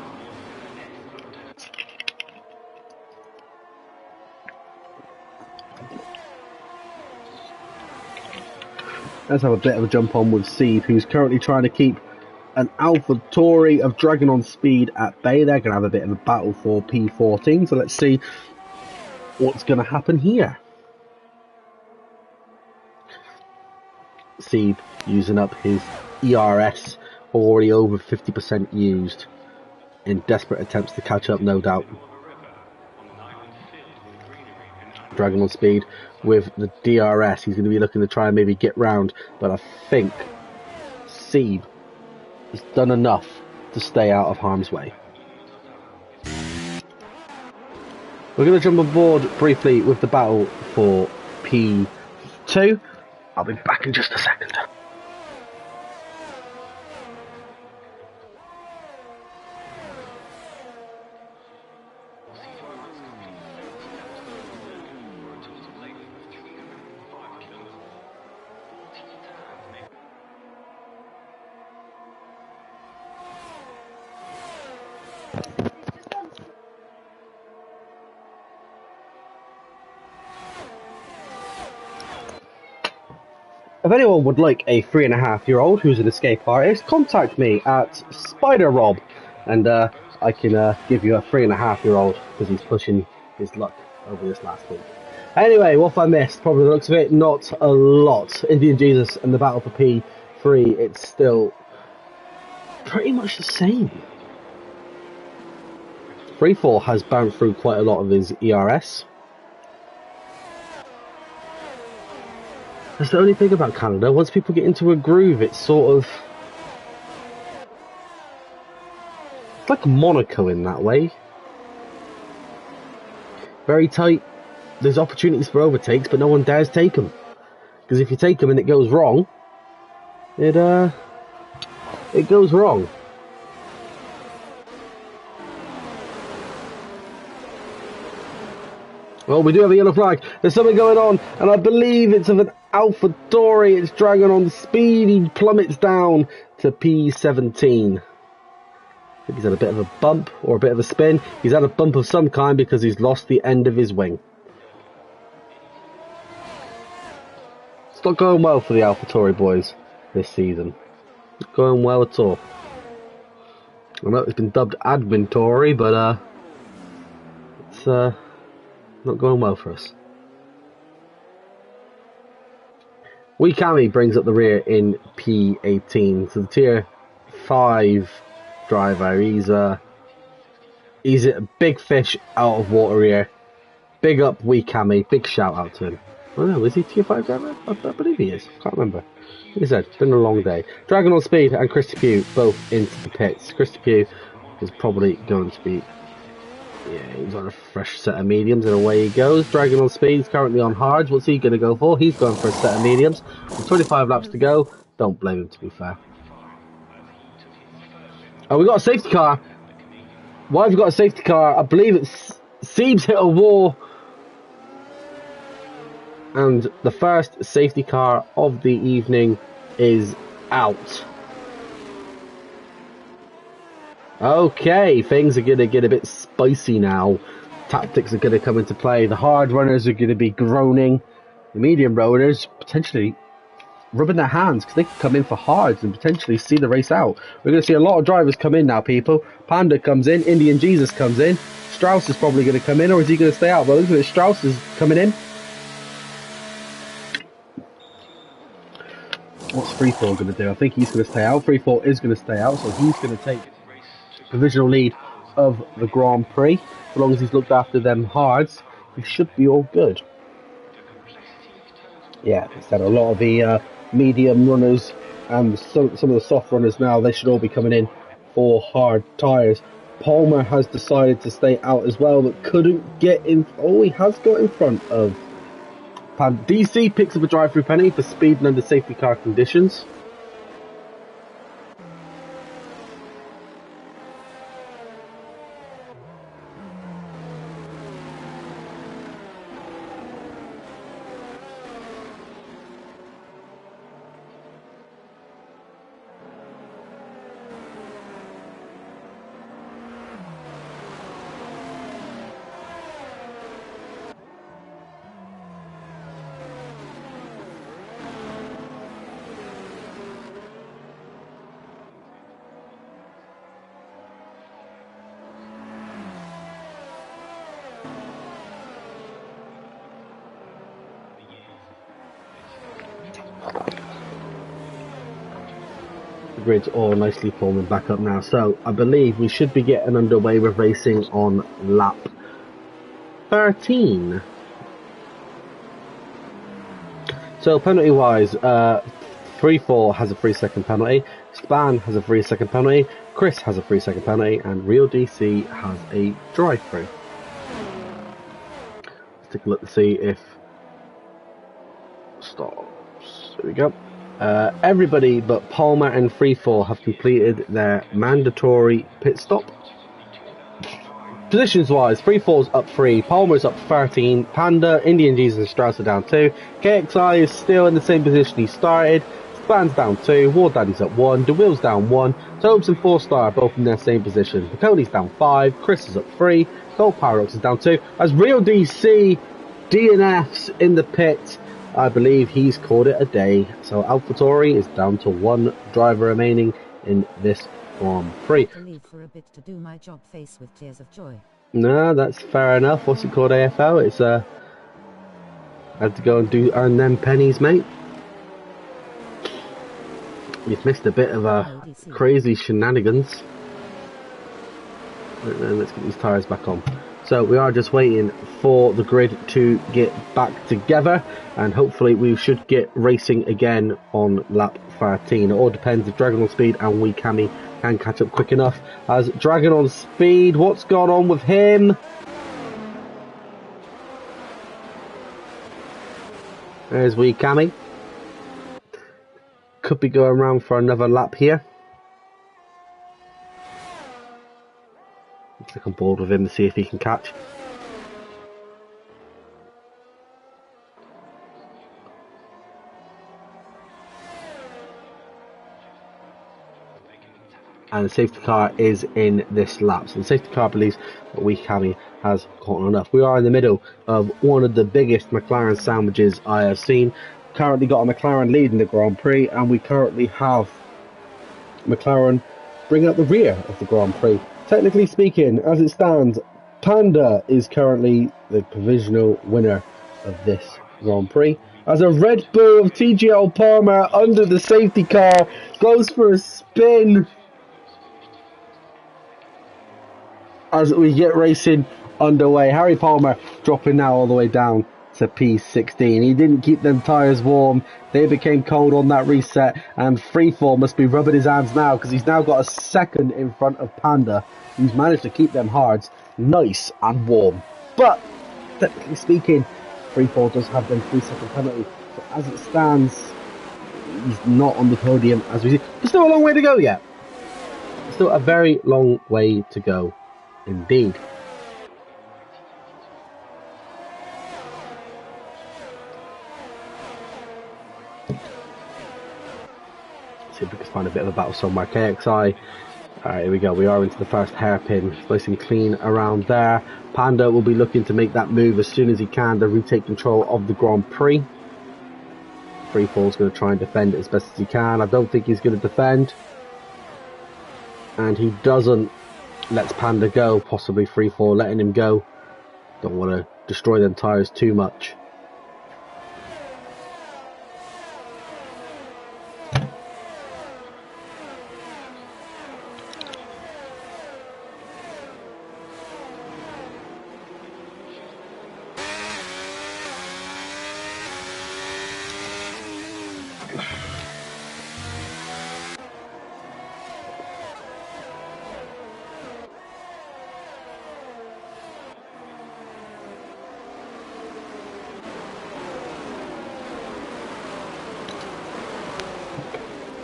Let's have a bit of a jump on with Sieb, who's currently trying to keep an AlphaTauri of Dragon on Speed at bay. They're going to have a bit of a battle for P14, so let's see what's going to happen here. Sieb using up his ERS, already over 50% used, in desperate attempts to catch up, no doubt. Dragon on Speed with the DRS, he's going to be looking to try and maybe get round, but I think Sieb has done enough to stay out of harm's way. We're going to jump on board briefly with the battle for P2. I'll be back in just a second. If anyone would like a 3.5-year-old who's an escape artist, contact me at SpiderRob, and I can give you a 3.5-year-old because he's pushing his luck over this last week. Anyway, what have I missed? Probably the looks of it, not a lot. Indian Jesus and the battle for P3, it's still pretty much the same. 3-4 has bounced through quite a lot of his ERS. That's the only thing about Canada. Once people get into a groove, it's sort of... it's like Monaco in that way. Very tight. There's opportunities for overtakes, but no one dares take them. Because if you take them and it goes wrong, it goes wrong. Well, we do have a yellow flag. There's something going on, and I believe it's of an AlphaTauri. It's Dragon on Speed. He plummets down to P17. I think he's had a bit of a bump or a bit of a spin. He's had a bump of some kind because he's lost the end of his wing. It's not going well for the AlphaTauri boys this season. Not going well at all. I know it's been dubbed Admin Tory, but it's not going well for us. Wikami brings up the rear in P18. So the tier 5 driver, he's a big fish out of water here. Big up Wikami, big shout out to him. Oh no, is he tier 5 driver? I believe he is. Can't remember. Like I said, it's been a long day. Dragon on Speed and Christy Pugh both into the pits. Christy Pugh is probably going to be... yeah, he's on a fresh set of mediums and away he goes. Dragon on Speed is currently on hards. What's he going to go for? He's going for a set of mediums. With 25 laps to go. Don't blame him, to be fair. Oh, we got a safety car. Why have you got a safety car? I believe it's Sieb's hit a wall. And the first safety car of the evening is out. Okay, things are going to get a bit spicy now. Tactics are going to come into play. The hard runners are going to be groaning. The medium runners potentially rubbing their hands because they can come in for hards and potentially see the race out. We're going to see a lot of drivers come in now, people. Panda comes in. Indian Jesus comes in. Strauss is probably going to come in, or is he going to stay out? Well, look at it. Strauss is coming in. What's Freefall going to do? I think he's going to stay out. Freefall is going to stay out, so he's going to take provisional lead of the Grand Prix. As long as he's looked after them hards, he should be all good. Yeah, instead a lot of the medium runners and some of the soft runners now, they should all be coming in for hard tyres. Palmer has decided to stay out as well, but couldn't get in. Oh, he has got in front of DC. Picks up a drive-through penalty for speeding under safety car conditions. The grid's all nicely forming back up now, so I believe we should be getting underway with racing on lap 13. So penalty wise, Freefall has a 3-second penalty, Span has a 3-second penalty, Chris has a 3-second penalty, and Real DC has a drive-through. Let's take a look to see if stops. There we go. Everybody but Palmer and Freefall have completed their mandatory pit stop. Positions wise, Freefall's up 3, Palmer's up 13, Panda, Indian Jesus and Strauss are down 2, KXI is still in the same position he started, Span's down 2, War Daddy's up 1, DeWill's down 1, Tobes and 4-Star are both in their same position, Bacone's down 5, Chris is up 3, Gold Paradox is down 2, as Real DC DNFs in the pit. I believe he's called it a day. So AlphaTauri is down to 1 driver remaining in this Grand Prix. To leave for a bit to do my job, face with tears of joy. No, that's fair enough. What's it called, AFL? It's had to go and earn them pennies, mate. You've missed a bit of a crazy shenanigans. Let's get these tyres back on. So we are just waiting for the grid to get back together, and hopefully we should get racing again on lap 13. It all depends if Dragon on Speed and Weekami can catch up quick enough. As Dragon on Speed, what's gone on with him? There's Weekami. Could be going around for another lap here. Stick on board with him to see if he can catch. And the safety car is in this lap. So the safety car believes that Weekami has caught enough. We are in the middle of one of the biggest McLaren sandwiches I have seen. Currently got a McLaren lead in the Grand Prix, and we currently have McLaren bringing up the rear of the Grand Prix. Technically speaking, as it stands, Panda is currently the provisional winner of this Grand Prix. As a Red Bull of TGL Palmer under the safety car goes for a spin. As we get racing underway, Harry Palmer dropping now all the way down to P16. He didn't keep them tyres warm. They became cold on that reset, and Freefall must be rubbing his hands now because he's now got a second in front of Panda, who's managed to keep them hards nice and warm. But technically speaking, Freefall does have them 3-second penalty. So as it stands, he's not on the podium as we see. There's still a long way to go yet. Still a very long way to go indeed. See if we can find a bit of a battle somewhere. KXI. Alright, here we go. We are into the first hairpin. It's nice and clean around there. Panda will be looking to make that move as soon as he can to retake control of the Grand Prix. Freefall's going to try and defend it as best as he can. I don't think he's going to defend. And he doesn't. Lets Panda go. Possibly Freefall letting him go. Don't want to destroy them tyres too much.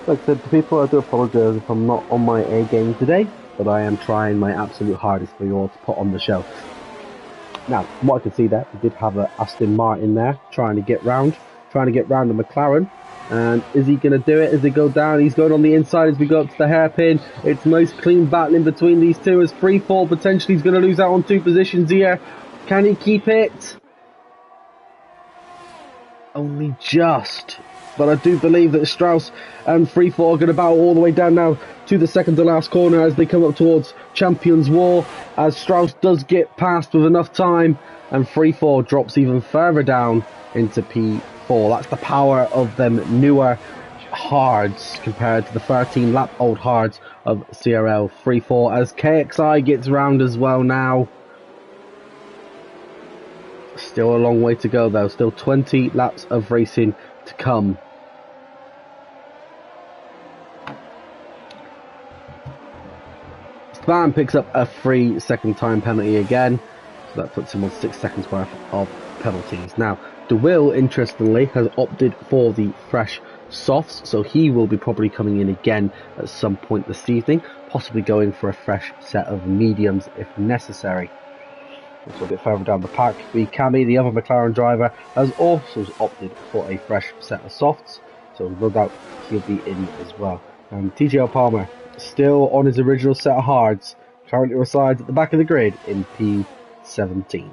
Like I said to people, I do apologise if I'm not on my A game today, but I am trying my absolute hardest for you all to put on the show. Now, from what I can see there, we did have a Aston Martin there, trying to get round a McLaren. And is he going to do it as they go down? He's going on the inside as we go up to the hairpin. It's nice clean battling between these two as free fall. Potentially he's going to lose out on 2 positions here. Can he keep it? Only just. But I do believe that Strauss and Freefall are going to battle all the way down now to the second to last corner as they come up towards Champions War. As Strauss does get past with enough time, and Freefall drops even further down into P4. That's the power of them newer hards compared to the 13 lap old hards of CRL Freefall. As KXI gets round as well now. Still a long way to go though. Still 20 laps of racing to come. Van picks up a 3-second time penalty again, so that puts him on 6 seconds worth of penalties. Now, DeWill, interestingly, has opted for the fresh softs, so he will be probably coming in again at some point this evening, possibly going for a fresh set of mediums if necessary. Also a bit further down the pack, Cami, the other McLaren driver, has also opted for a fresh set of softs, so no doubt he'll be in as well. And TJL Palmer, still on his original set of hards, currently resides at the back of the grid in P17.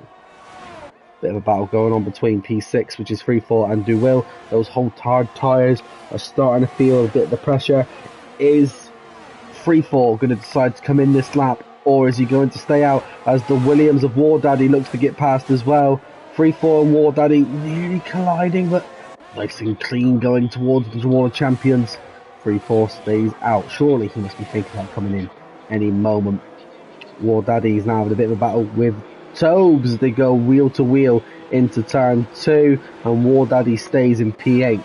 Bit of a battle going on between P6, which is Freefall, and DeWill. Those hard tyres are starting to feel a bit of the pressure. Is Freefall going to decide to come in this lap, or is he going to stay out as the Williams of War Daddy looks to get past as well? Freefall and War Daddy nearly colliding, but nice and clean going towards the War Champions. Freefall stays out. Surely he must be thinking about coming in any moment. War Daddy is now having a bit of a battle with Tobes. They go wheel to wheel into turn 2, and War Daddy stays in P8.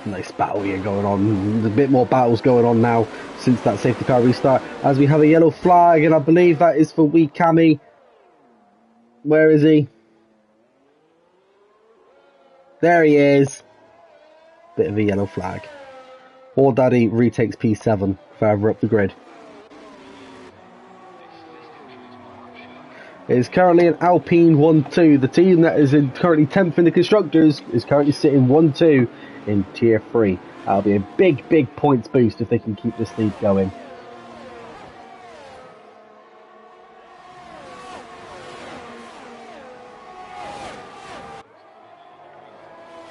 Nice battle here going on. There's a bit more battles going on now since that safety car restart, as we have a yellow flag, and I believe that is for Wee Cammy. Where is he? There he is. Bit of a yellow flag. War Daddy retakes P7 further up the grid. It is currently an Alpine 1-2. The team that is currently 10th in the Constructors is currently sitting 1-2 in Tier 3. That'll be a big points boost if they can keep this lead going.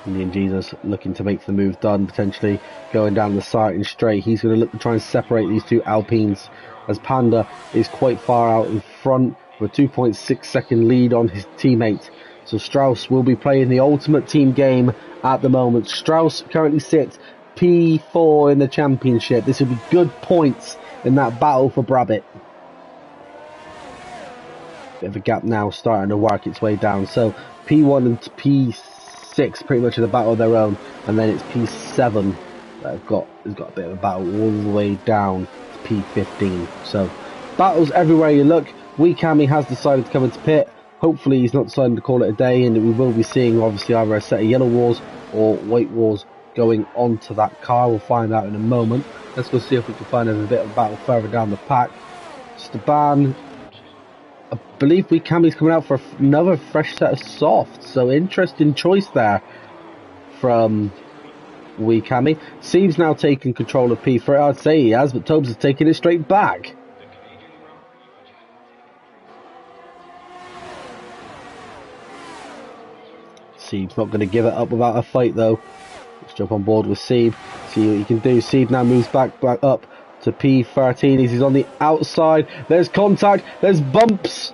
Indian Jesus looking to make the move done, potentially going down the starting straight. He's going to look to try and separate these two Alpines, as Panda is quite far out in front with a 2.6 second lead on his teammate. So Strauss will be playing the ultimate team game at the moment. Strauss currently sits P4 in the championship. This will be good points in that battle for Brabbit. Bit of a gap now starting to work its way down. So P1 and P6 pretty much in a battle of their own, and then it's P7 that has got a bit of a battle all the way down to P15. So battles everywhere you look. Wee Cammy has decided to come into pit. Hopefully he's not deciding to call it a day, and we will be seeing obviously either a set of yellow wars or white wars going onto that car. We'll find out in a moment. Let's go see if we can find a bit of battle further down the pack. Staban, I believe Wee Cammy's coming out for another fresh set of softs, so interesting choice there from Wee Cammy. Seems now taking control of P3. I'd say he has, but Tobes is taking it straight back. Seeb's not going to give it up without a fight though. Let's jump on board with Seeb, see what he can do. Seeb now moves back up to P13 as he's on the outside. There's contact, there's bumps.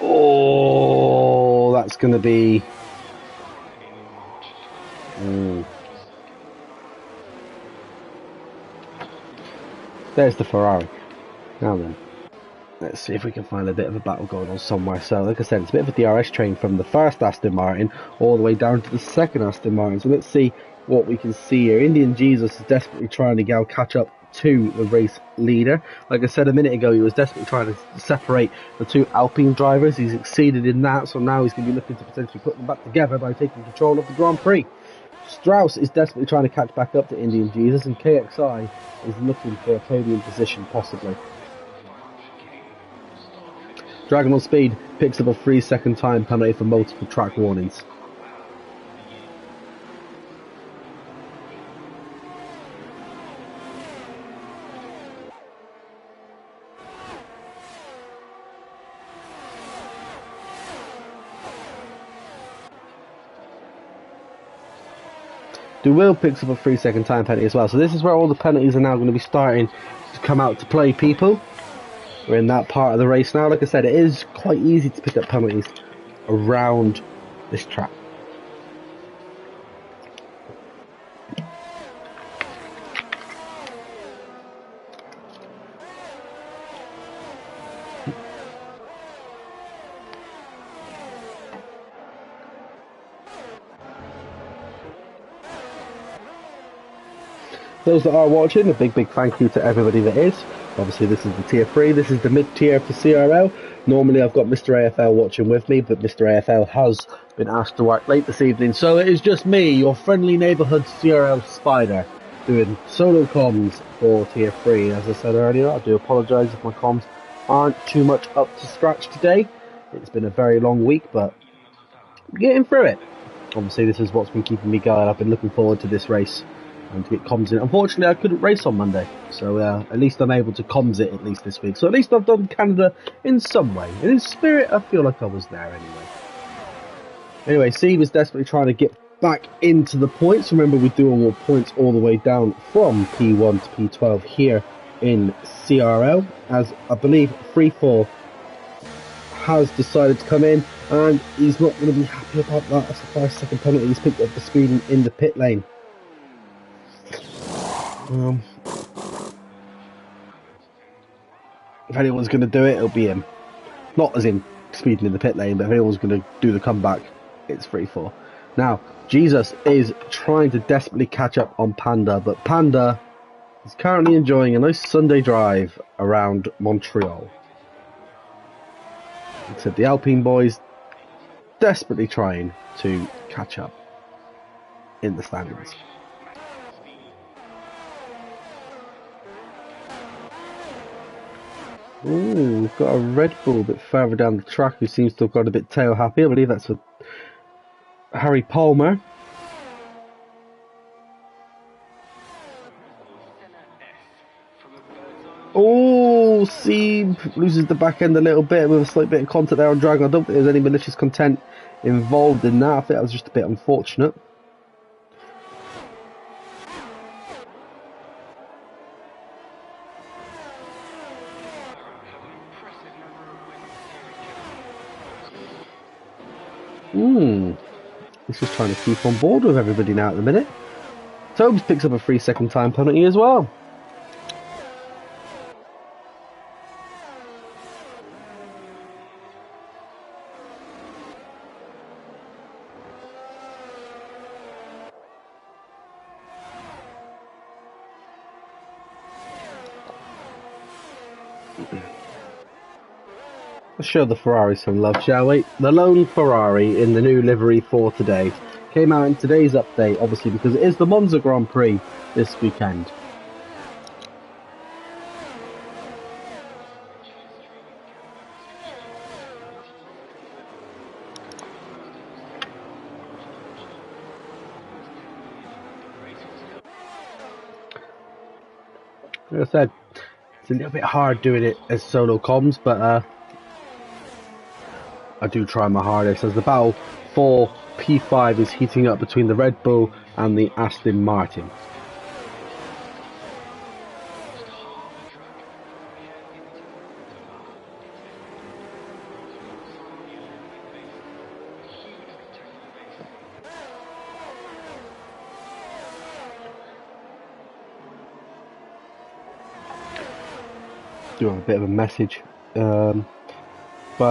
Oh, that's going to be... There's the Ferrari. Now then, let's see if we can find a bit of a battle going on somewhere. So, like I said, it's a bit of a DRS train from the first Aston Martin all the way down to the second Aston Martin. So let's see what we can see here. Indian Jesus is desperately trying to catch up to the race leader. Like I said a minute ago, he was desperately trying to separate the two Alpine drivers. He's succeeded in that, so now he's going to be looking to potentially put them back together by taking control of the Grand Prix. Strauss is desperately trying to catch back up to Indian Jesus, and KXI is looking for a podium position, possibly. Dragon on Speed picks up a 3-second time penalty for multiple track warnings. DeWill picks up a 3-second time penalty as well. So this is where all the penalties are now going to be starting to come out to play, people. We're in that part of the race now. Like I said, it is quite easy to pick up penalties around this track. Those that are watching, a big thank you to everybody that is. Obviously this is the tier 3, this is the mid tier for CRL. Normally I've got Mr. AFL watching with me, but Mr. AFL has been asked to work late this evening, so it is just me, your friendly neighbourhood CRL spider, doing solo comms for tier 3. As I said earlier, I do apologise if my comms aren't too much up to scratch today. It's been a very long week, but getting through it. Obviously this is what's been keeping me going. I've been looking forward to this race and to get comms in. Unfortunately, I couldn't race on Monday, so at least I'm able to comms it at least this week. So at least I've done Canada in some way. And in spirit, I feel like I was there anyway. Anyway, Steve is desperately trying to get back into the points. Remember, we do award points all the way down from P1 to P12 here in CRL, as I believe 3-4 has decided to come in, and he's not going to be happy about that. That's the 5-second penalty. He's picked up the speed in the pit lane. If anyone's going to do it, it'll be him. Not as in speeding in the pit lane, but if anyone's going to do the comeback, it's 3-4. Now, Jesus is trying to desperately catch up on Panda, but Panda is currently enjoying a nice Sunday drive around Montreal. Except the Alpine boys desperately trying to catch up in the standings. Ooh, we've got a Red Bull a bit further down the track who seems to have got a bit tail happy. I believe that's for Harry Palmer. Oh, Sieb loses the back end a little bit with a slight bit of contact there on Dragon. I don't think there's any malicious content involved in that. I think that was just a bit unfortunate. He's just trying to keep on board with everybody now at the minute. Tobes picks up a 3-second time penalty as well. Let's show the Ferrari some love, shall we? The lone Ferrari in the new livery for today came out in today's update, obviously because it is the Monza Grand Prix this weekend. Like I said, it's a little bit hard doing it as solo comms, but I do try my hardest as the battle for P5 is heating up between the Red Bull and the Aston Martin. Do have a bit of a message by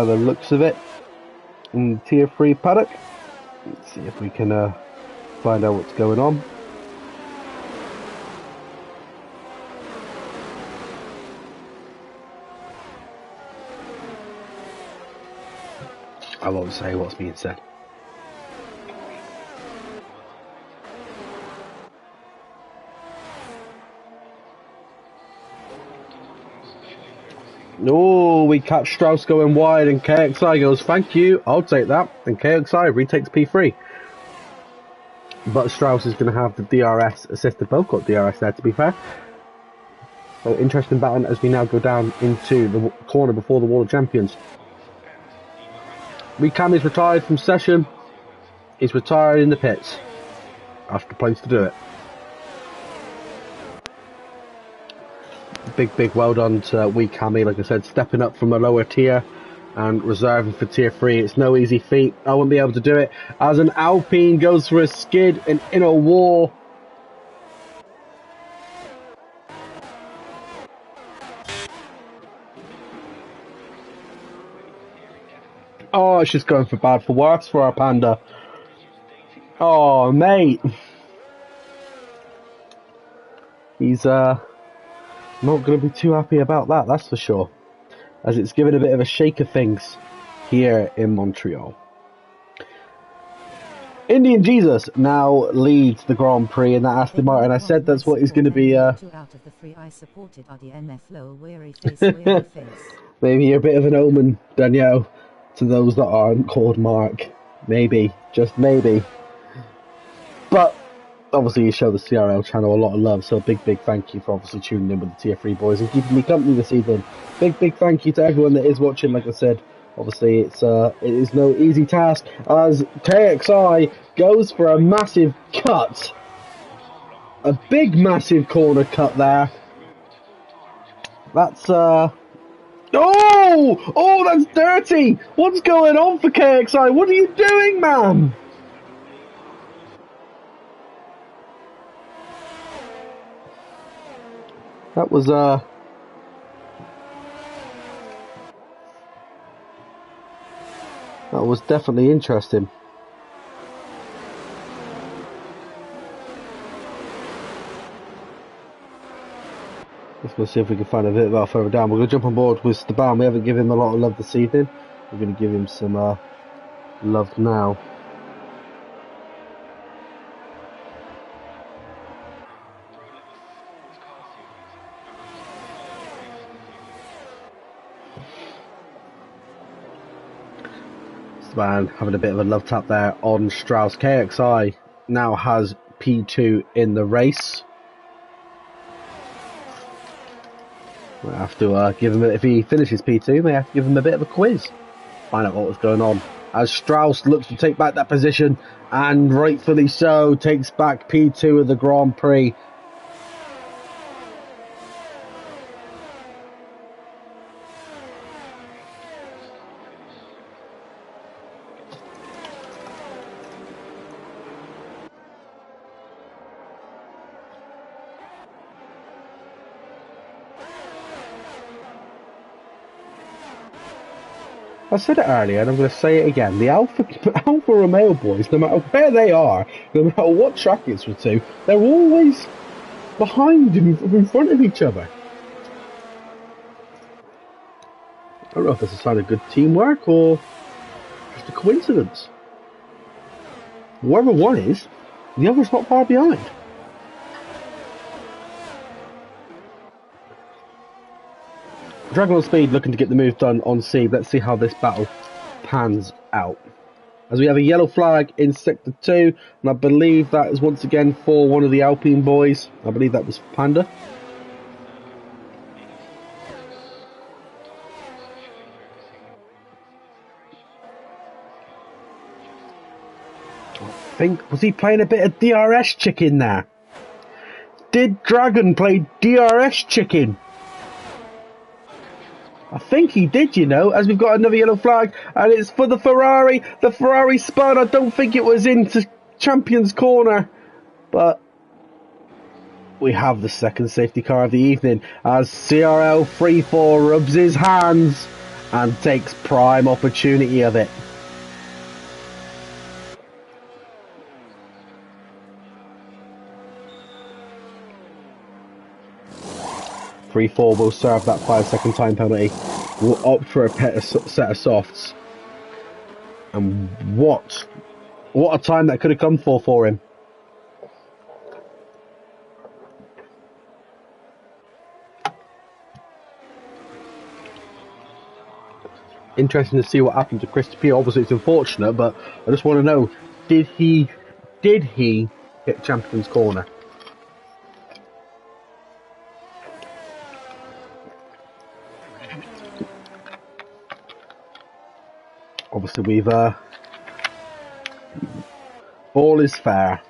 the looks of it in the tier 3 paddock. Let's see if we can find out what's going on. I won't say what's being said. Oh, we catch Strauss going wide and KXI goes, thank you, I'll take that. And KXI retakes P3. But Strauss is going to have the DRS assisted. Both got DRS there, to be fair. So interesting battle as we now go down into the corner before the Wall of Champions. Cam is retired from session. He's retired in the pits. After plans to do it. Big well done to Cammy, like I said, stepping up from a lower tier and reserving for tier 3. It's no easy feat. I won't be able to do it as an Alpine goes for a skid and in a wall. Oh, it's just going for bad for worse for our Panda. Oh, mate. He's not going to be too happy about that, that's for sure. As it's given a bit of a shake of things here in Montreal. Indian Jesus now leads the Grand Prix in that Aston Martin. I said that's what he's going to be. 2 out of the 3 I supported are the NF low weary face, weary face. Maybe a bit of an omen, Danielle, to those that aren't called Mark. Maybe, just maybe. But obviously you show the CRL channel a lot of love, so a big thank you for obviously tuning in with the tier 3 boys and keeping me company this evening. Big thank you to everyone that is watching. Like I said, obviously it is no easy task as KXI goes for a massive cut. A big massive corner cut there. That's oh, that's dirty. What's going on for KXI? What are you doing, man? That was definitely interesting. Let's go see if we can find a bit about further down. We're going to jump on board with Staban. We haven't given him a lot of love this evening. We're going to give him some love now. Staban having a bit of a love tap there on Strauss. KXI now has P2 in the race. We'll have to give him, if he finishes P2, we have to give him a bit of a quiz. Find out what was going on. As Strauss looks to take back that position, and rightfully so, takes back P2 of the Grand Prix. I said it earlier and I'm going to say it again. The Alfa Romeo boys, no matter where they are, no matter what track it's to, they're always behind and in front of each other. I don't know if this is a sign of good teamwork or just a coincidence. Whoever one is, the other's not far behind. Dragon on speed looking to get the move done on C. Let's see how this battle pans out. As we have a yellow flag in sector 2, and I believe that is once again for one of the Alpine boys. I believe that was Panda. I think, was he playing a bit of DRS chicken there? Did Dragon play DRS chicken? I think he did, you know, as we've got another yellow flag, and it's for the Ferrari. The Ferrari spun. I don't think it was into Champions Corner, but we have the second safety car of the evening as CRL 3-4 rubs his hands and takes prime opportunity of it. .34 will serve that 5-second time penalty. We'll opt for a set of softs. And what a time that could have come for him. Interesting to see what happened to Christopher P. Obviously it's unfortunate, but I just want to know, did he hit Champion's Corner? Obviously we've all is fair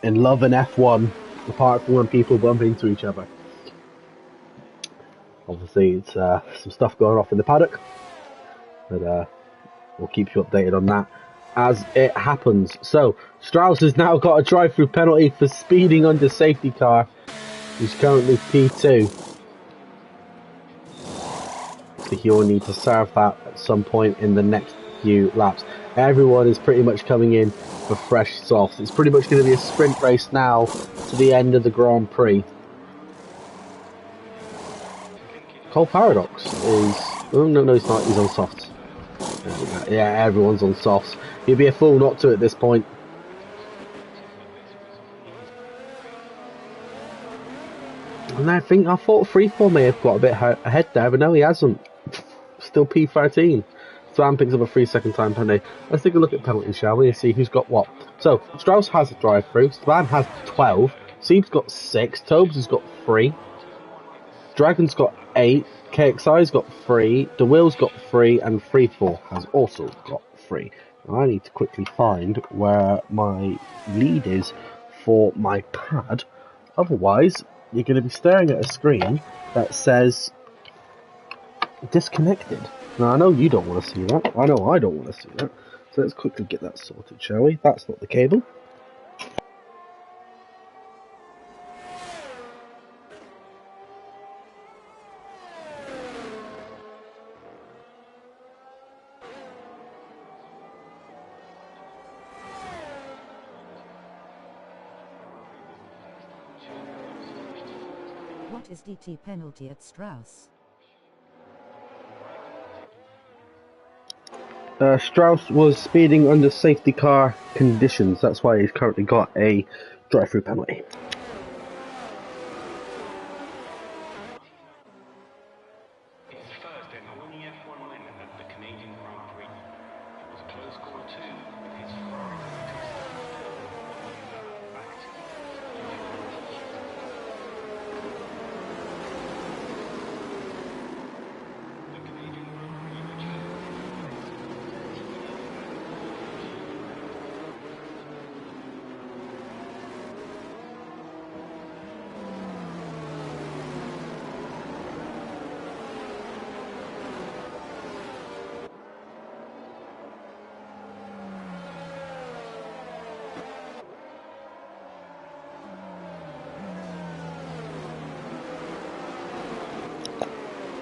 in love and F1, apart from when people bump into each other. Obviously it's some stuff going off in the paddock, but we'll keep you updated on that as it happens. So Strauss has now got a drive-through penalty for speeding under safety car. He's currently P2. So he'll need to serve that at some point in the next few laps. Everyone is pretty much coming in for fresh softs. It's pretty much going to be a sprint race now to the end of the Grand Prix. Cole Paradox is... Oh, no, he's not. He's on softs. Yeah, everyone's on softs. You'd be a fool not to at this point. And I thought Freefall may have got a bit ahead there, but no, he hasn't. Still P13. Svan picks up a 3-second time penalty. Let's take a look at penalties, shall we, and see who's got what. So, Strauss has a drive-through, Svan has 12, Sieb's got 6, Tobes has got 3, Dragon's got 8, KXI's got 3, DeWill's got 3, and Freefall has also got 3. Now, I need to quickly find where my lead is for my pad. Otherwise, you're going to be staring at a screen that says disconnected. Now, I know you don't want to see that. I know I don't want to see that. So let's quickly get that sorted, shall we? That's not the cable. What is DT penalty at Strauss? Strauss was speeding under safety car conditions. That's why he's currently got a drive-through penalty.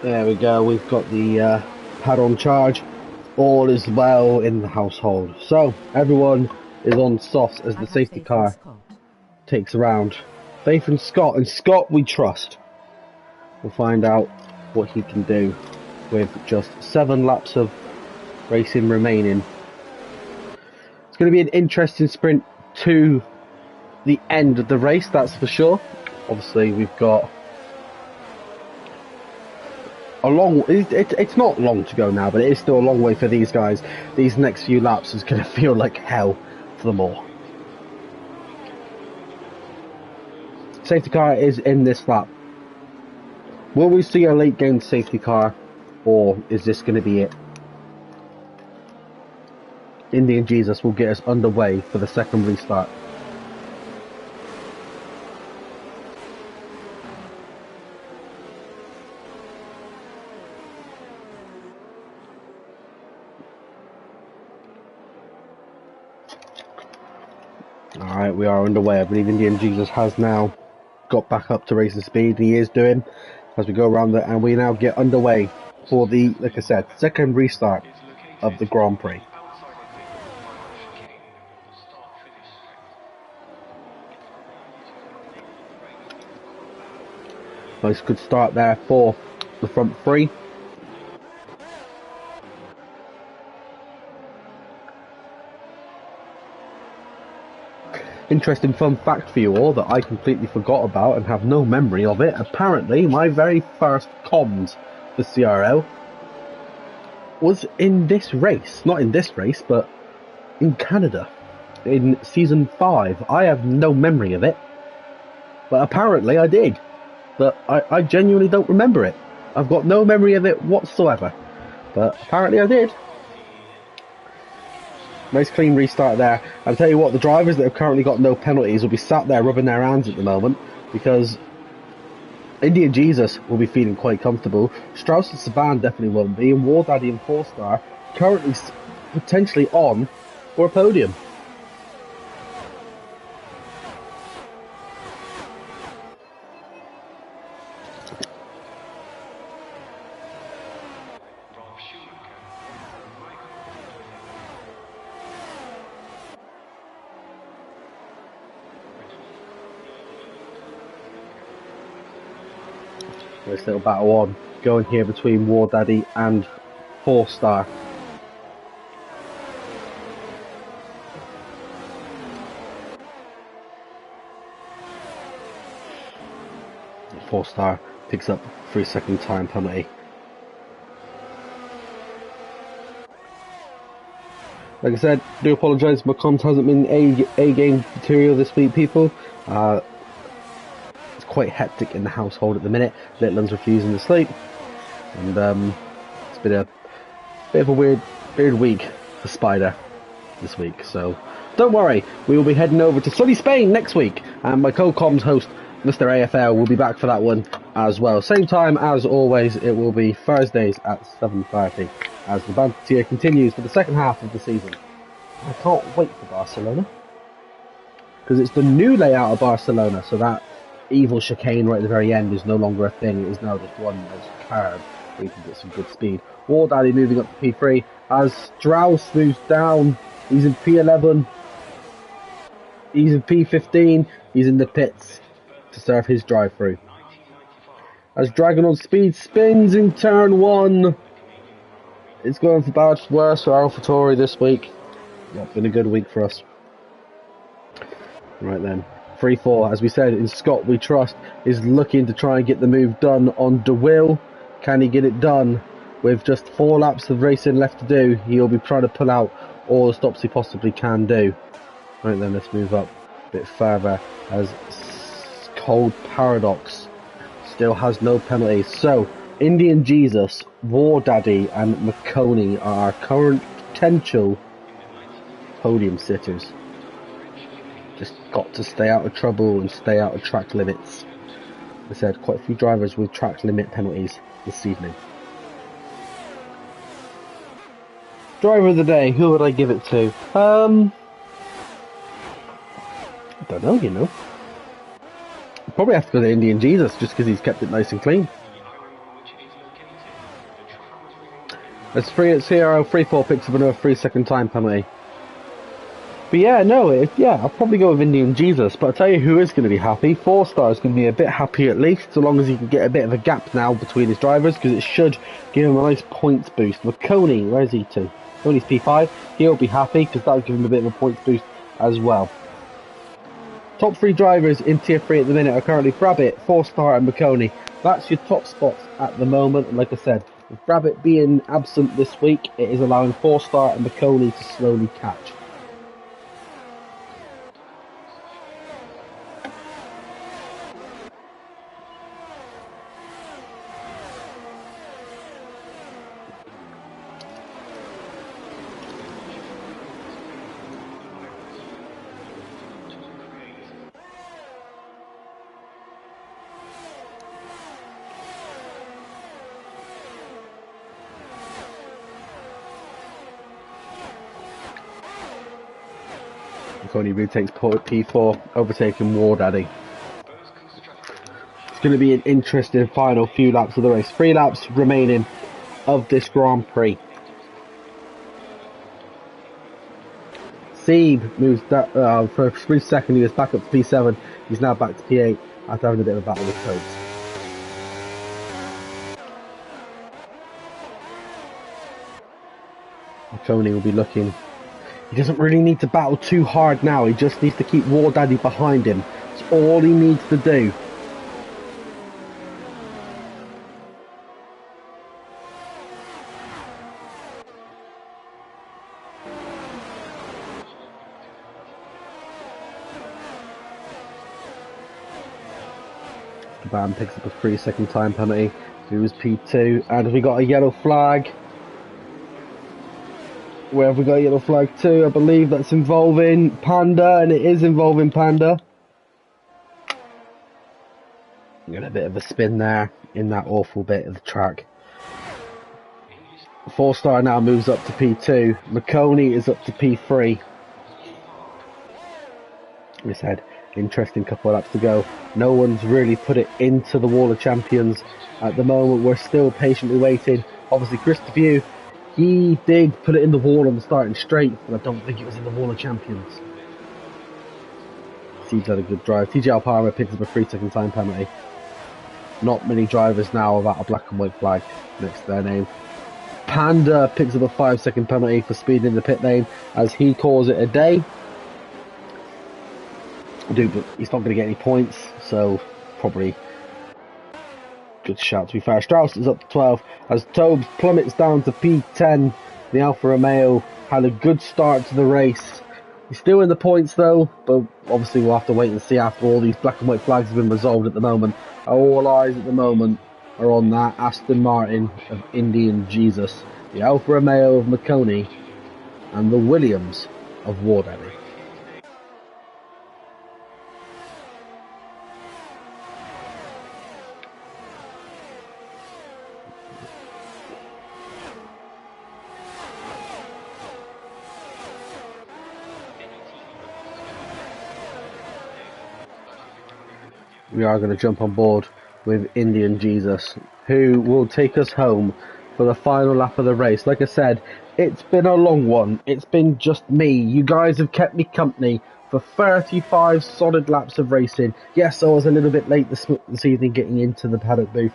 There we go, we've got the pad on charge. All is well in the household. So, everyone is on softs as the safety car takes around. Faith in Scott, and Scott we trust. We'll find out what he can do with just 7 laps of racing remaining. It's going to be an interesting sprint to the end of the race, that's for sure. Obviously, we've got a long... It's not long to go now, but it is still a long way for these guys. These next few laps is going to feel like hell for them all. Safety car is in this lap. Will we see a late game safety car, or is this going to be it? Indian Jesus will get us underway for the second restart. Alright, we are underway. I believe Indian Jesus has now got back up to racing speed. He is doing as we go around it, and we now get underway for the, like I said, second restart of the Grand Prix. Nice good start there for the front three. interesting fun fact for you all that I completely forgot about and have no memory of it. Apparently, my very first comms for CRL was in this race. Not in this race, but in Canada. In Season 5. I have no memory of it. But apparently I did. But I genuinely don't remember it. I've got no memory of it whatsoever. But apparently I did. Nice clean restart there. I'll tell you what, the drivers that have currently got no penalties will be sat there rubbing their hands at the moment, because Indian Jesus will be feeling quite comfortable. Strauss and Saban definitely won't be, and War Daddy and 4-Star currently potentially on for a podium. Nice little battle on going here between War Daddy and 4-Star. Four-Star picks up 3-second time penalty. Like I said, do apologise, my comms hasn't been A-game material this week, people. It's quite hectic in the household at the minute. Little one's refusing to sleep, and it's been a bit of a weird week for Spider this week. So don't worry, we will be heading over to sunny Spain next week, and my co-comms host, Mr. AFL, will be back for that one as well. Same time as always, it will be Thursdays at 7:30 as the banter tier continues for the second half of the season. I can't wait for Barcelona, because it's the new layout of Barcelona, so that evil chicane right at the very end is no longer a thing. It is now just one as curb where you can get some good speed. War Daddy moving up to P3 as Strauss moves down. He's in P11. He's in P15. He's in the pits to serve his drive-through. As Dragon on Speed spins in turn 1. It's going for bad worse for AlphaTauri this week. Not been a good week for us. Right then. 3-4, as we said, in Scott We Trust, is looking to try and get the move done on DeWill. Can he get it done? With just 4 laps of racing left to do, he'll be trying to pull out all the stops he possibly can do. Right then, let's move up a bit further as Cold Paradox still has no penalties. So, Indian Jesus, War Daddy and McConey are our current potential podium sitters. Just got to stay out of trouble and stay out of track limits. I said quite a few drivers with track limit penalties this evening. Driver of the day, who would I give it to? I don't know, you know. Probably have to go to Indian Jesus just because he's kept it nice and clean. As CRL 3-4 picks up another 3-second time penalty. But yeah, no, I'll probably go with Indian Jesus, but I'll tell you who is going to be happy. 4-Star is going to be a bit happy at least, so long as he can get a bit of a gap now between his drivers, because it should give him a nice points boost. McConey, where's he to? Coney's P5, he'll be happy, because that'll give him a bit of a points boost as well. Top 3 drivers in Tier 3 at the minute are currently Brabbit, 4-Star and McConey. That's your top spots at the moment, and like I said, with Brabbit being absent this week, it is allowing 4-Star and McConey to slowly catch. McConey retakes P4, overtaking War Daddy. It's going to be an interesting final few laps of the race. 3 laps remaining of this Grand Prix. Seeb moves that for a brief second. He was back up to P7. He's now back to P8 after having a bit of a battle with Coates. McConey will be looking. He doesn't really need to battle too hard now. He just needs to keep War Daddy behind him. That's all he needs to do. Van picks up a 3-second time penalty. He was P2, and we got a yellow flag. Where have we got a yellow flag to? I believe that's involving Panda, and it is involving Panda. Got a bit of a spin there in that awful bit of the track. 4-star now moves up to P2. McConey is up to P3. We said, interesting couple of laps to go. No one's really put it into the Wall of Champions at the moment. We're still patiently waiting. Obviously, Chris Depew, he did put it in the wall on the starting straight, but I don't think it was in the Wall of Champions. He's had a good drive. TJ Palmer picks up a 3-second time penalty. Not many drivers now without a black and white flag next to their name. Panda picks up a 5-second penalty for speeding in the pit lane as he calls it a day. Dude, but he's not going to get any points, so probably good shout to be fair. Strauss is up to 12 as Tobes plummets down to P10. The Alfa Romeo had a good start to the race. He's still in the points though, but obviously we'll have to wait and see after all these black and white flags have been resolved at the moment. All eyes at the moment are on that Aston Martin of Indian Jesus, the Alfa Romeo of McConey, and the Williams of War Daddy. We are going to jump on board with Indian Jesus, who will take us home for the final lap of the race. Like I said, it's been a long one. It's been just me. You guys have kept me company for 35 solid laps of racing. Yes, I was a little bit late this evening getting into the paddock booth.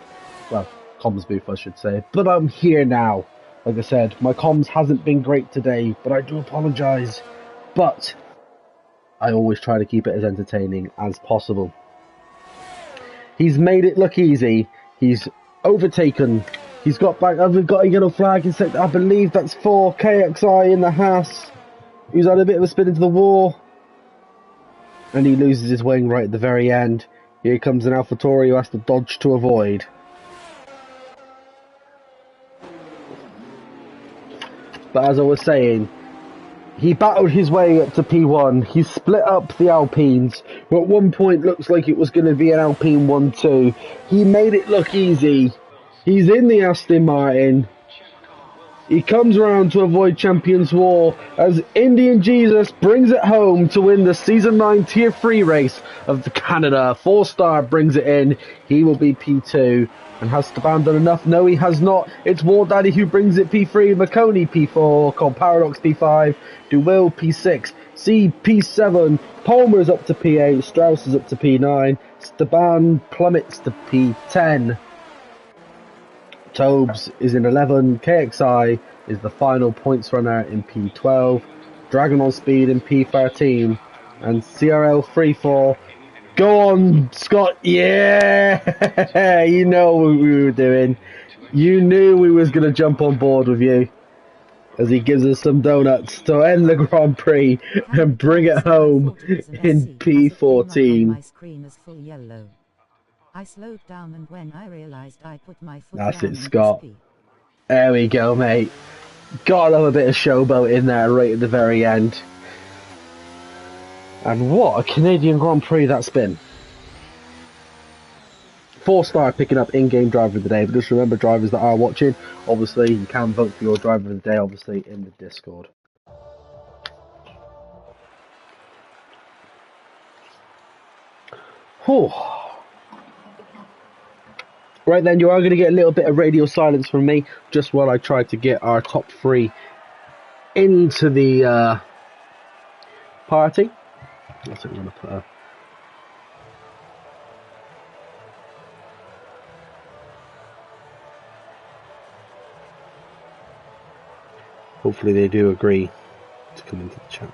Well, comms booth, I should say. But I'm here now. Like I said, my comms hasn't been great today, but I do apologise. But I always try to keep it as entertaining as possible. He's made it look easy. He's overtaken. He's got back. We've got a yellow flag. I believe that's for KXI in the Haas. He's had a bit of a spin into the wall. And he loses his wing right at the very end. Here comes an AlphaTauri who has to dodge to avoid. But as I was saying, he battled his way up to P1. He split up the Alpines, who at one point looks like it was going to be an Alpine 1-2. He made it look easy. He's in the Aston Martin. He comes around to avoid Champions War as Indian Jesus brings it home to win the Season 9 Tier 3 race of the Canada. 4-star brings it in. He will be P2. And has Staban done enough? No, he has not. It's War Daddy who brings it P3, McConey P4, Cold Paradox P5, DeWill P6, C P7, Palmer's up to P8, Strauss is up to P9, Staban plummets to P10. Tobes is in 11, KXI is the final points runner in P12, Dragon on Speed in P13, and CRL 3-4. Go on, Scott, yeah! You know what we were doing. You knew we was going to jump on board with you. As he gives us some donuts to end the Grand Prix and bring it home in P14. My screen is full yellow. I slowed down and when I realized I put my foot That's down it, Scott. in There we go, mate. Gotta love a bit of showboat in there right at the very end. And what a Canadian Grand Prix that's been. 4-star picking up in-game driver of the day, but just remember, drivers that are watching, obviously you can vote for your driver of the day, obviously in the Discord. Whew. Right then, you are going to get a little bit of radio silence from me, just while I try to get our top 3 into the party. That's what I'm going to put. Hopefully they do agree to come into the chat.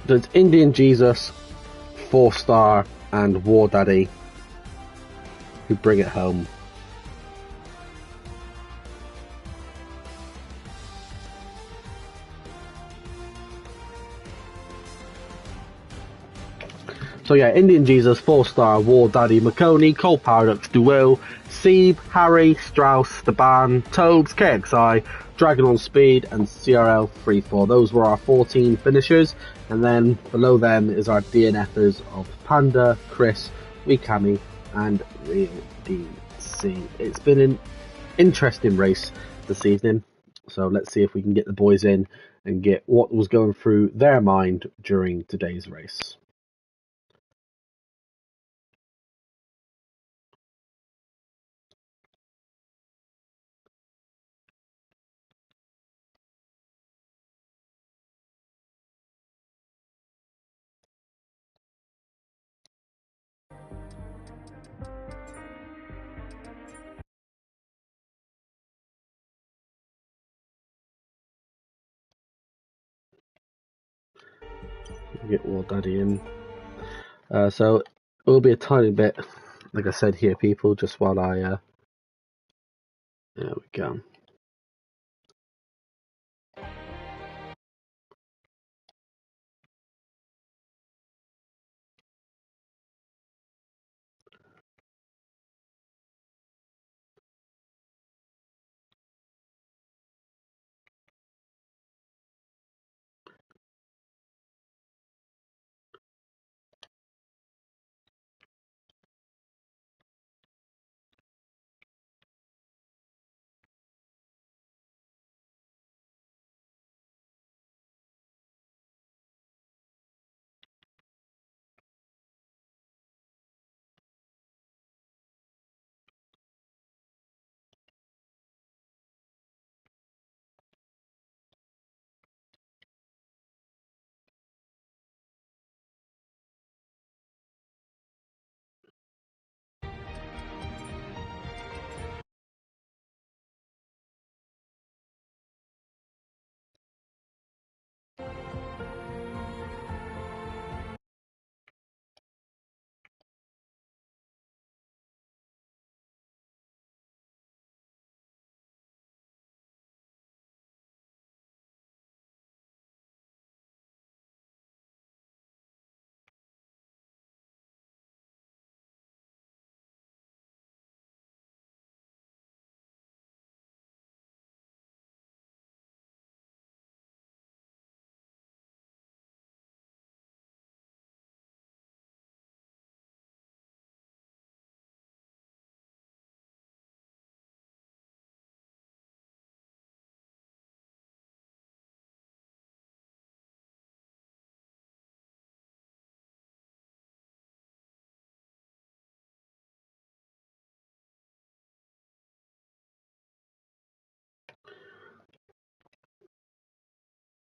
There's Indian Jesus, 4-star, and War Daddy, who bring it home. So yeah, Indian Jesus, 4-star, War Daddy, Makoni, Cold Paradox, Duo, Sieb, Harry, Strauss, Staban, Tobes, KXI, Dragon on Speed, and CRL 34. Those were our 14 finishers, and then below them is our DNFers of Panda, Chris, Wikami, and Real DC. It's been an interesting race this evening, so let's see if we can get the boys in and get what was going through their mind during today's race. Get War Daddy in. So it will be a tiny bit, like I said here, people, just while I, there we go.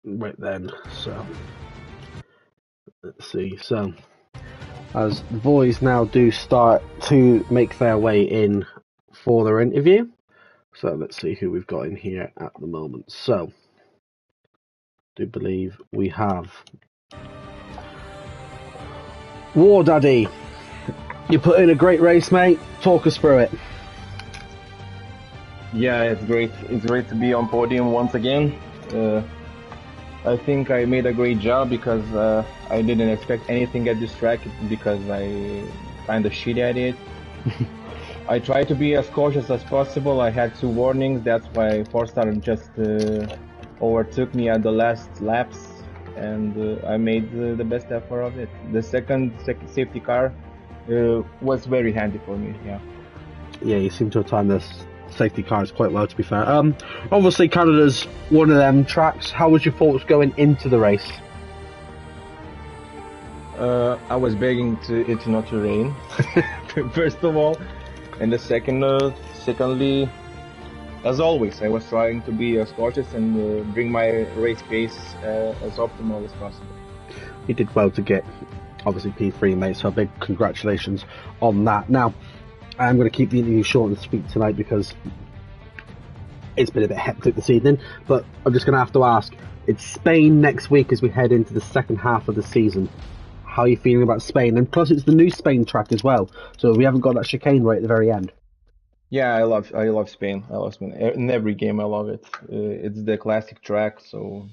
Right then, so let's see. So as the boys now do start to make their way in for their interview, so let's see who we've got in here at the moment. So I do believe we have War Daddy. You put in a great race, mate. Talk us through it. Yeah, it's great. It's great to be on podium once again. I think I made a great job because I didn't expect anything at this track because I kind of shit at it. I tried to be as cautious as possible. I had 2 warnings. That's why 4-star just overtook me at the last laps, and I made the best effort of it. The second safety car was very handy for me. Yeah, you seem to have timed this safety cars quite well, to be fair. Obviously Canada's one of them tracks. How was your thoughts going into the race? I was begging it not to rain, first of all, and secondly, as always, I was trying to be as cautious and bring my race pace as optimal as possible. You did well to get obviously P3, mate, so a big congratulations on that. Now, I'm going to keep the interview short and sweet tonight because it's been a bit hectic this evening, but I'm just going to have to ask, it's Spain next week as we head into the second half of the season. How are you feeling about Spain? And plus it's the new Spain track as well, so we haven't got that chicane right at the very end. Yeah, I love Spain. I love Spain. In every game, I love it. It's the classic track, so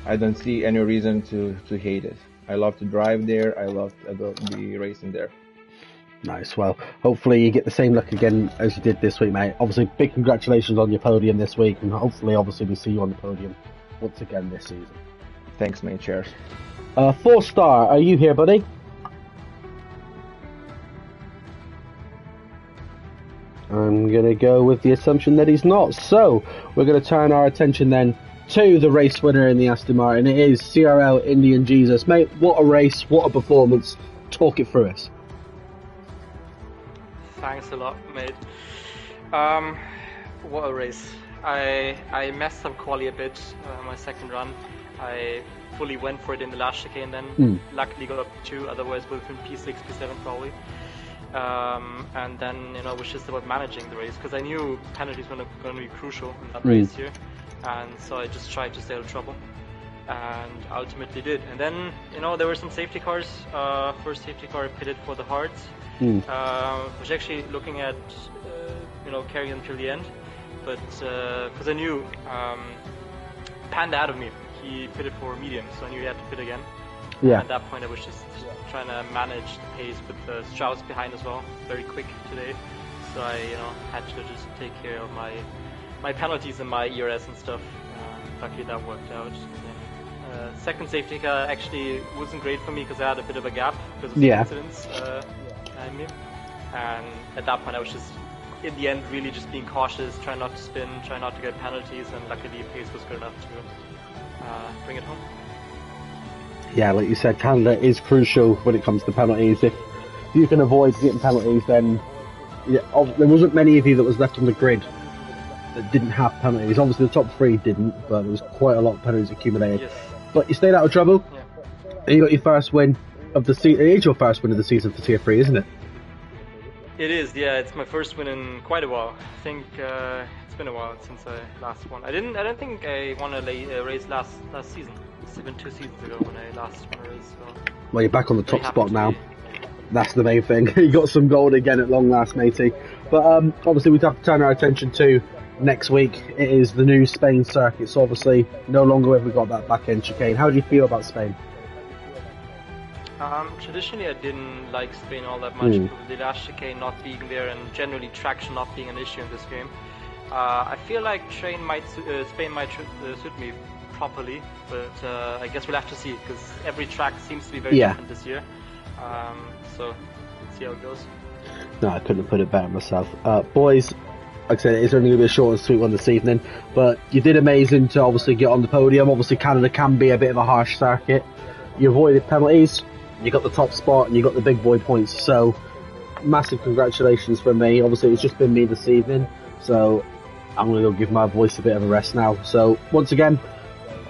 I don't see any reason to hate it. I love to drive there. I love to be racing there. Nice. Well, hopefully you get the same luck again as you did this week, mate. Obviously, big congratulations on your podium this week, and hopefully, obviously, we see you on the podium once again this season. Thanks, mate. Cheers. 4-star, are you here, buddy? I'm going to go with the assumption that he's not. So, we're going to turn our attention then to the race winner in the Aston Martin. It is CRL Indian Jesus. Mate, what a race, what a performance. Talk it through us. Thanks a lot, mate. What a race. I messed up quali a bit my second run. I fully went for it in the last chicane then. Luckily got up to 2, otherwise would have been P6, P7 probably. And then, it was just about managing the race, because I knew penalties were going to be crucial in that race here. And so I just tried to stay out of trouble, and ultimately did. And then, there were some safety cars. First safety car pitted for the hards, which actually looking at, carrying until the end. But because I knew Panda out of me, he pitted for medium, so I knew he had to pit again. Yeah. At that point, I was just trying to manage the pace with Strauss behind as well, very quick today. So I, had to just take care of my penalties and my ERS and stuff. Luckily that worked out. Second safety car actually wasn't great for me because I had a bit of a gap because of the incidents behind me. And at that point I was just, in the end, really just being cautious, trying not to spin, trying not to get penalties, and luckily pace was good enough to bring it home. Yeah, like you said, Canada is crucial when it comes to penalties. If you can avoid getting penalties, then there wasn't many of you that was left on the grid that didn't have penalties. Obviously the top 3 didn't, but there was quite a lot of penalties accumulated. Yes. But you stayed out of trouble, and you got your first win of the season. It is your first win of the season for Tier 3, isn't it? It is, yeah. It's my first win in quite a while. I think it's been a while since I last won. I don't think I won a race last season. It's been 2 seasons ago when I last won a race. So well, you're back on the top spot now. That's the main thing. You got some gold again at long last, matey. But obviously we'd have to turn our attention to next week. It is the new Spain circuit. So obviously no longer have we got that back end chicane. How do you feel about Spain? Traditionally I didn't like Spain all that much because of the last chicane not being there and generally traction not being an issue in this game. I feel like Spain might suit me properly, but I guess we'll have to see because every track seems to be very different this year. So let's see how it goes. No, I couldn't have put it better myself. Boys, like I said, it's only going to be a short and sweet one this evening, but you did amazing to obviously get on the podium. Obviously Canada can be a bit of a harsh circuit. You avoided penalties, you got the top spot, and you got the big boy points, so massive congratulations from me. Obviously it's just been me this evening, so I'm going to go give my voice a bit of a rest now. So once again,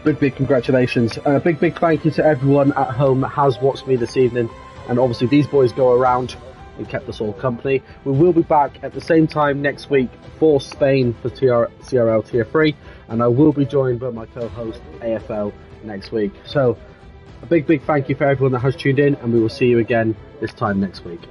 big congratulations, and a big thank you to everyone at home that has watched me this evening. And obviously these boys go around and kept us all company. We will be back at the same time next week for Spain for CRL Tier 3, and I will be joined by my co-host AFL next week. So a big thank you for everyone that has tuned in, and we will see you again this time next week.